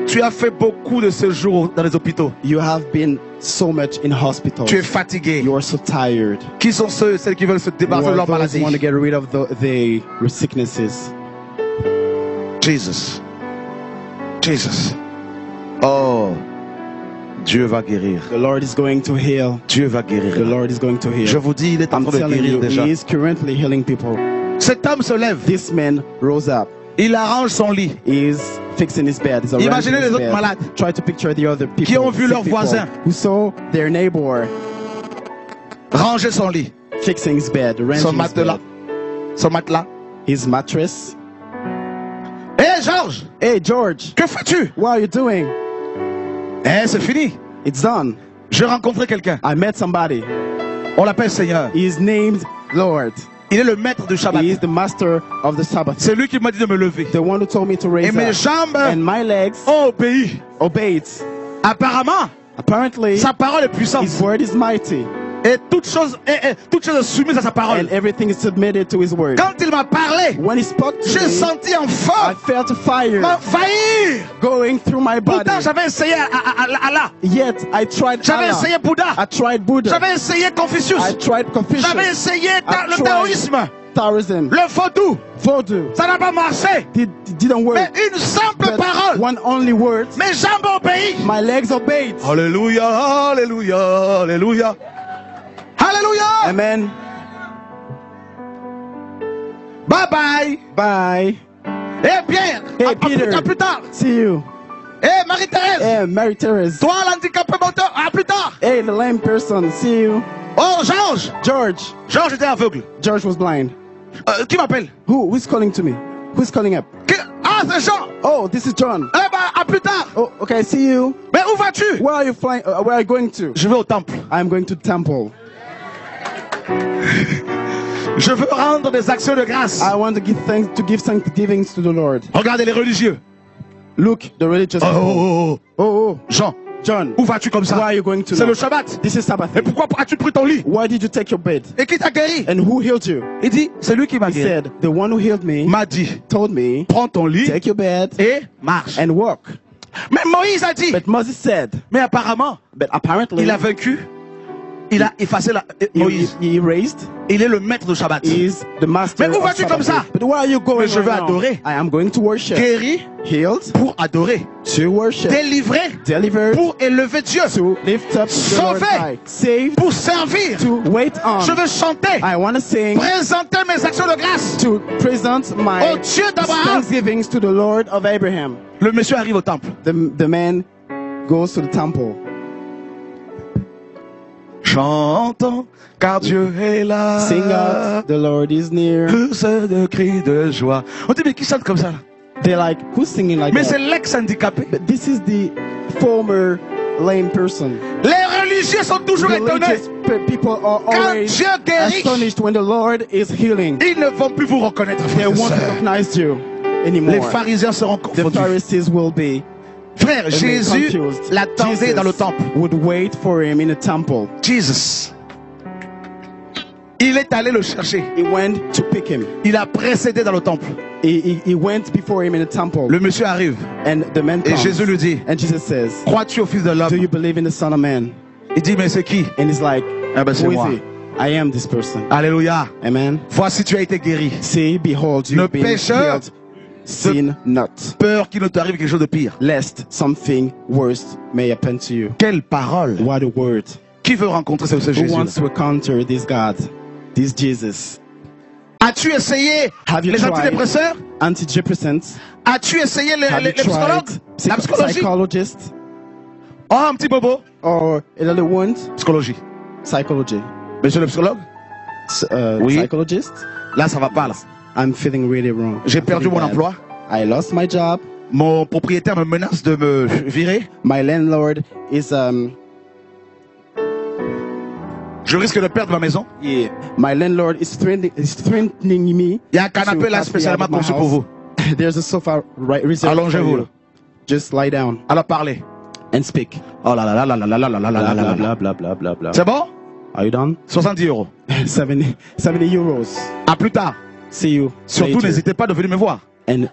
Tu as fait beaucoup de séjours dans les hôpitaux. You have been so much in hospitals. Tu es fatigué. You are so tired. Qui sont celles qui veulent se débarrasser de leur maladie? Want to get rid of the sicknesses. Jesus. Jesus. Oh, Dieu va guérir. The Lord is going to heal. Dieu va guérir. The Lord is going to heal. Je vous dis, il est en train de guérir déjà. He is currently healing people. Cet homme se lève. This man rose up. Il arrange son lit. He is fixing his bed. Imaginez les autres malades. Try to picture the other people. Qui ont vu leur voisin. Who saw their neighbor. Ranger son lit. Fixing his bed. Son matelas. Son matelas. His mattress. Hey George! Hey George! Que fais-tu? What are you doing? Eh, c'est fini. It's done. J'ai rencontré quelqu'un. I met somebody. On l'appelle Seigneur. He is named Lord. Il est le maître du Shabbat. He is the master of the Sabbath. C'est lui qui m'a dit de me lever. The one who told me to raise Et mes jambes and my legs ont obéi. Obeyed. Apparently, sa parole est puissante. His word is mighty. Et toute chose est soumise à sa parole. And everything is submitted to his word. Quand il m'a parlé, when he spoke to me, j'ai senti un feu. I felt a fire m'envahir going through my body. Pourtant, j'avais essayé Allah. Yet I tried J'avais essayé Bouddha. I tried Buddha. J'avais essayé Confucius. I tried Confucius. J'avais essayé le taoïsme. Taoism. Le vaudou. Ça n'a pas marché. Didn't work. Mais une simple parole. One only word. Mes jambes obéissent. My legs obeyed. Alléluia, alléluia, alléluia. Alléluia. Amen. Bye bye. Bye. Eh Pierre. Hey Peter. À plus tard. See you. Eh Marie-Thérèse. Hey Marie-Thérèse. Toi l'handicapé moteur. À plus tard. Hey the lame person. See you. Oh George. George était aveugle. George was blind. Qui m'appelle? Who's calling to me? Who's calling up? Ah c'est Jean. Oh this is John. Eh ben à plus tard. Oh okay. See you. Mais où vas-tu? Where are you flying? Where are you going to? Je vais au temple. I'm going to the temple. Je veux rendre des actions de grâce. I want to give thanksgivings to the Lord. Regardez les religieux. Look, the religious people. Oh. John, où vas-tu comme ça? Where are you going to? C'est le Shabbat. This is Sabbath. Et pourquoi as-tu pris ton lit? Why did you take your bed? Et qui t'a guéri? And who healed you? Il dit, c'est lui qui m'a guéri. He said, the one who healed me m'a dit, told me, prends ton lit, take your bed, et marche. And walk. Mais Moïse a dit, but Moses said, mais apparemment, but apparently, il a vaincu Il a effacé Moïse. He erased. Il est le maître du Shabbat. He is the master. Mais où vas-tu comme ça? But where are you going? Mais je veux right now? adorer. I am going to worship. Guéri Healed pour adorer. to worship. Délivré Delivered pour élever Dieu. to lift up the Lord's Sauvé high. Saved pour servir. to wait on. Je veux chanter. I want to sing. Présenter mes actions de grâce To present my au Dieu d'Abraham. thanksgivings to the Lord of Abraham. Le monsieur arrive au temple. The man goes to the temple. Chantons, car Dieu est là. Sing out, the Lord is near. Pousse de cris de joie. On dit, mais qui chante comme ça là? They're like, who's singing like Mais that? c'est l'ex-handicapé. But this is the former lame person. Les religieux sont toujours étonnés. Religious people are Quand always Dieu guérit, astonished when the Lord is healing. ils ne vont plus vous reconnaître. They frères et won't sœurs. recognize you anymore. Les pharisiens seront The confondus. Pharisees will be Frère, Jésus confused. l'attendait Jesus dans le temple. would wait for him in the temple. Jesus. Il est allé le chercher. He went to pick him. Il a précédé dans le temple. He went before him in the temple. Le monsieur arrive. And the man Et comes. Jésus lui dit, And Jesus says, crois-tu au Fils de do l'homme? you believe in the Son of Man? Il dit, mais c'est qui? And he's like, Ah ben c'est who is moi. he? I am this person. Alléluia. Amen. Voici tu as été guéri. See, behold, Ne you've been pécheur healed. Sin not, Peur qu'il ne t'arrive quelque chose de pire. lest something worse may happen to you. Quelle parole. What a word. Qui veut rencontrer ce Who Jésus? wants to encounter this God, this Jesus? As-tu essayé Have you les tried antidépresseurs? antidepressants? As-tu essayé Have you les psychologues? tried La psychologie? psychologists? Oh, un petit bobo. Or a little wound? Psychologie. Psychology. Monsieur le psychologue? Oui. Psychologist? Là, ça va pas là. I'm feeling really wrong. J'ai I'm perdu feeling mon bad. emploi. I lost my job. Mon propriétaire me menace de me virer. My landlord is Je risque de perdre ma maison. yeah. My landlord is threatening me. Il y a un canapé to là cast me spécialement out of my conçu pour house. vous. There's a sofa right reserved for Allongez-vous là. you. Just lie down Alors parlez. and speak. Oh là là là là là là là là là là là là là. blah blah blah blah. C'est bon? Are you done? 70 €. 70 euros. À plus tard. See you Surtout later. n'hésitez pas de venir me voir. And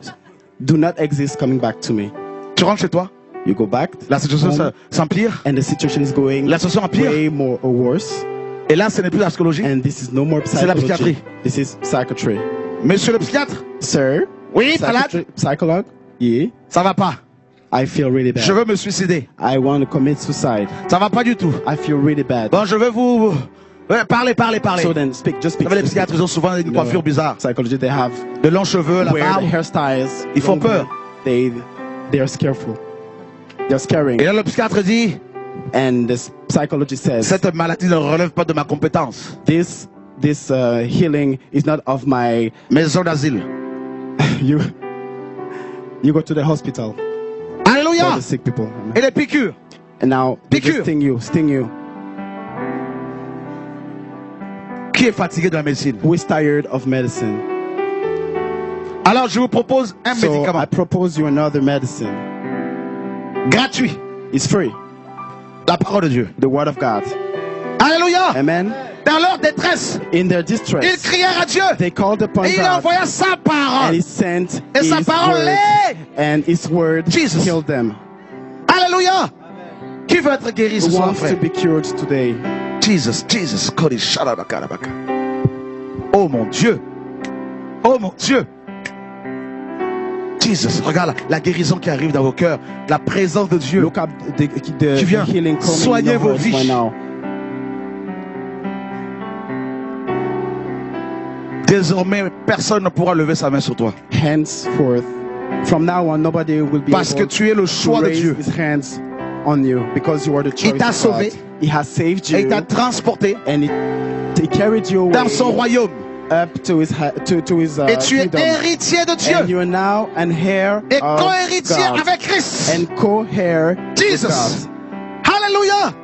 do not exist coming back to me. Tu rentres chez toi. You go back. La situation home, s'empire. and the situation is going La situation empire. way more or worse. Et là, ce n'est plus la psychologie. And this is no more C'est la psychology. psychiatrie. This is psychiatry. Monsieur le psychiatre. Sir. Oui, malade. Psychologue. Yeah. Ça va pas. I feel really bad. Je veux me suicider. I want to commit suicide. Ça va pas du tout. I feel really bad. Bon, je veux vous... Ouais, parlez. So then speak, just speak. Vous savez, les psychiatres, ils ont souvent une coiffure bizarre. Psychology, they have De longs cheveux, la weird barbe. hairstyles. Ils font peur. They are scareful. They're scaring. Et là, le psychiatre dit, And the psychology says, cette maladie ne relève pas de ma compétence. this healing is not of my. Maison d'asile. You go to the hospital Alléluia. for the sick people. Et les piqûres. And now they Piqûre. just sting you. Qui est fatigué de la médecine? Who is tired of medicine? Alors, je vous propose un So médicament. I propose you another medicine. Gratuit. It's free. La parole de Dieu. The word of God. Alléluia. Amen. Dans leur détresse, In their ils distress, crièrent à Dieu. they called upon Et il God, envoya sa and parole. He sent Et sa His parole word, est. and His word Jesus. killed them. Alléluia. Qui veut être guéri ce Who soir, wants to frère? be cured today? Jesus. Kodi shalabakarabaka. Oh mon Dieu. Oh mon Dieu. Jesus, regarde la guérison qui arrive dans vos cœurs, la présence de Dieu. Look up the Qui vient healing coming soigner in your vos hearts vies. right now. Désormais, personne ne pourra lever sa main sur toi. Henceforth, from now on, nobody will be Parce que able tu es le to choix de raise Dieu. his hands on you because you are the choice Il t'a of sauvé. God. He has saved Et il you t'a transporté and he carried you away dans son royaume. up to his Et tu es kingdom. héritier de And Dieu. you are now an heir Et of co-héritier God avec Christ. and co-heir with Jesus. God. Alléluia.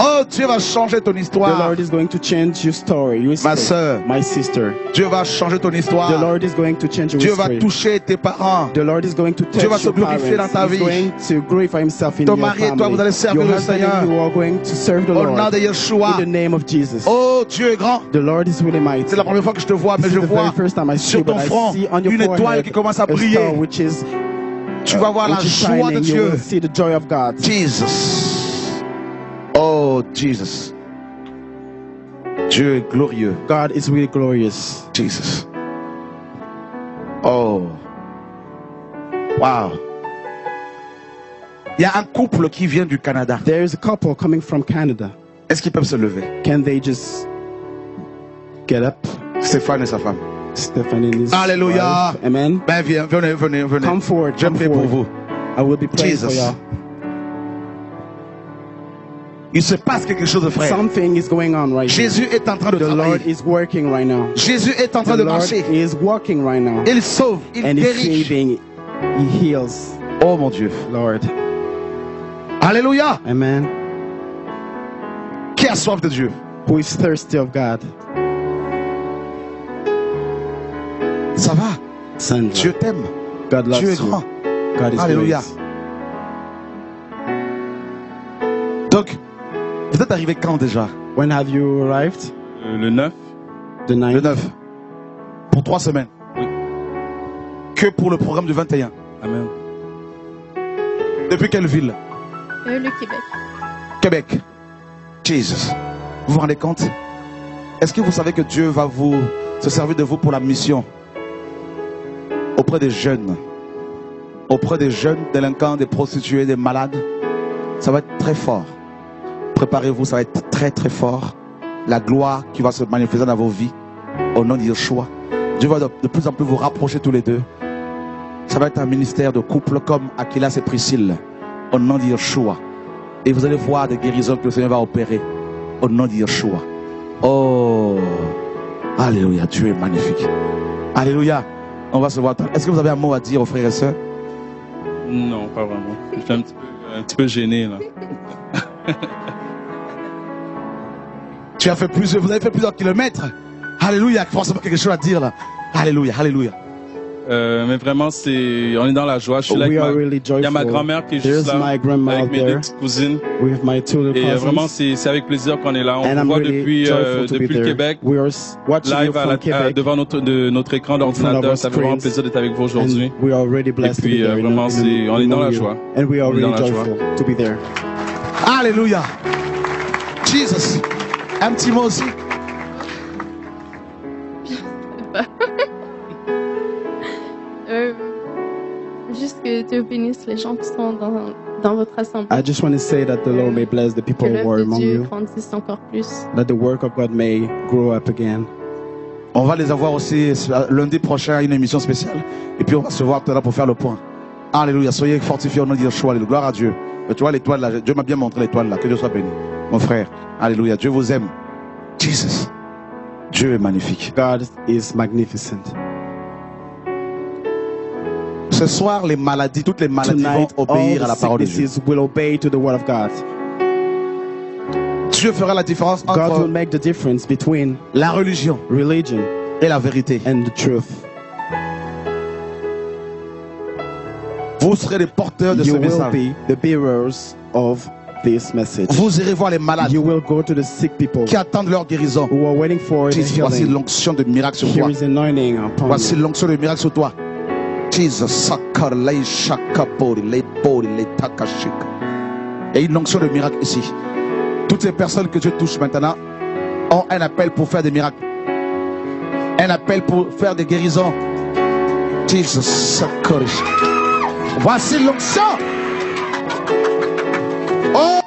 Oh, Dieu va changer ton The histoire. Lord is going to change your story. Your Ma story. sœur, My sister. Dieu va changer ton The histoire. Lord is going to change your Dieu va story. toucher tes parents. The Lord is going to touch Dieu va se your glorifier parents. dans ta He's vie. going to glorify himself in Ton your mari et family. toi, vous allez servir Your le husband Seigneur. and you are going to serve the Au Lord nom de Yeshua. in the name of Jesus. Oh, Dieu est grand. The Lord is really mighty. C'est la première fois que je te vois, mais This je is the vois very first time I see sur you, but ton I front see on your une étoile forehead qui commence à a star briller. which is Tu vas voir la which is joie de shining. You will Dieu. see the joy of God. Jesus. Oh, Jesus. Dieu est glorieux. God is really glorious. Jesus. Oh. Wow. Il y a un couple qui vient du Canada. There is a couple coming from Canada. Est-ce qu'ils peuvent se lever? Can they just get up? Stéphane et sa femme. Stéphane and his Alléluia. wife. Amen. Ben viens, venez, venez, venez. Come forward. Je prie pour vous. I will be praying for Jesus. y'all. Il se passe quelque chose de frère. Something is going on right Jésus est en train de now. The travailler. Lord is working right now. Jésus est en train The de Lord marcher. is walking right now. Il sauve, il And he's guérit. saving. He heals. Oh mon Dieu. Lord. Alléluia. Amen. Qui a soif de Dieu? Who is thirsty of God? Ça va? Sandra. Dieu t'aime. God loves Dieu est you. grand. God is Alléluia. great. Donc, vous êtes arrivé quand déjà? When have you arrived? Le 9. The 9th. Le 9. Pour 3 semaines. Oui. Que pour le programme du 21. Amen. Depuis quelle ville? Le Québec. Québec. Jesus. Vous vous rendez compte? Est-ce que vous savez que Dieu va vous se servir de vous pour la mission auprès des jeunes? Auprès des jeunes délinquants, des prostituées, des malades? Ça va être très fort. Préparez-vous, ça va être très très fort. La gloire qui va se manifester dans vos vies au nom de Yeshua. Dieu va de plus en plus vous rapprocher tous les deux. Ça va être un ministère de couple comme Aquilas et Priscille au nom de Yeshua. Et vous allez voir des guérisons que le Seigneur va opérer au nom de Yeshua. Oh, alléluia, Dieu est magnifique. Alléluia. On va se voir. Est-ce que vous avez un mot à dire aux frères et sœurs? Non, pas vraiment. Je suis un petit peu gêné là. Tu as fait plusieurs, vous avez fait plusieurs kilomètres. Alléluia, forcément quelque chose à dire là. Alléluia, alléluia. Mais vraiment, on est dans la joie. Je suis là avec il y a ma grand-mère qui est juste là, avec mes deux petites cousines. Et vraiment, c'est avec plaisir qu'on est là. On vous voit depuis le Québec, live devant notre écran d'ordinateur. Ça fait vraiment plaisir d'être avec vous aujourd'hui. Et puis vraiment, on est dans la joie. On est dans la joie. Alléluia. Jesus. Un petit mot aussi. Juste que Dieu bénisse les gens qui sont dans votre assemblée. I just want to say that the Lord may bless the people Que who are l'œuvre de among Dieu you. grandisse encore plus. That the work of God may grow up again. On va les avoir aussi lundi prochain à une émission spéciale. Et puis on va se voir tout à l'heure pour faire le point. Alléluia. Soyez fortifiés au nom de Yeshua. Alléluia. Gloire à Dieu. Tu vois l'étoile là. Dieu m'a bien montré l'étoile là. Que Dieu soit béni. Mon frère. Alléluia. Dieu vous aime. Jesus. Dieu est magnifique. God is magnificent. Ce soir, les maladies, toutes les maladies vont obéir à la parole de Dieu. Will obey to the word of God. Dieu fera la différence entre God will make the difference between la religion et la vérité. And the truth. Vous serez les porteurs de ce message. You will be the bearers of this message. Vous irez voir les malades. You will go to the sick people qui attendent leur guérison. Who are waiting for the healing. Voici l'onction de miracle sur toi. Here is anointing upon Voici you. l'onction de miracle sur toi. Jesus, sakar lei shakapori lei pori lei takashika. Il y a une onction de miracle ici. Toutes les personnes que Dieu touche maintenant ont un appel pour faire des miracles. Un appel pour faire des guérisons. Jesus, sakar. Voici l'onction. Oh!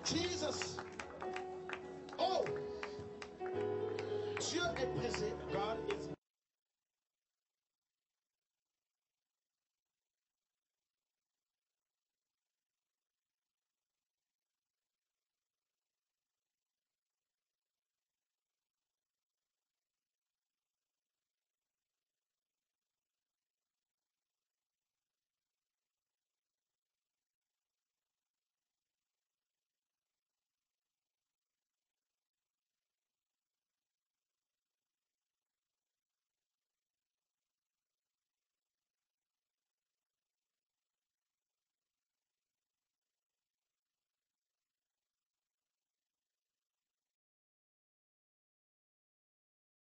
Jesus. Oh, Dieu est pressé. God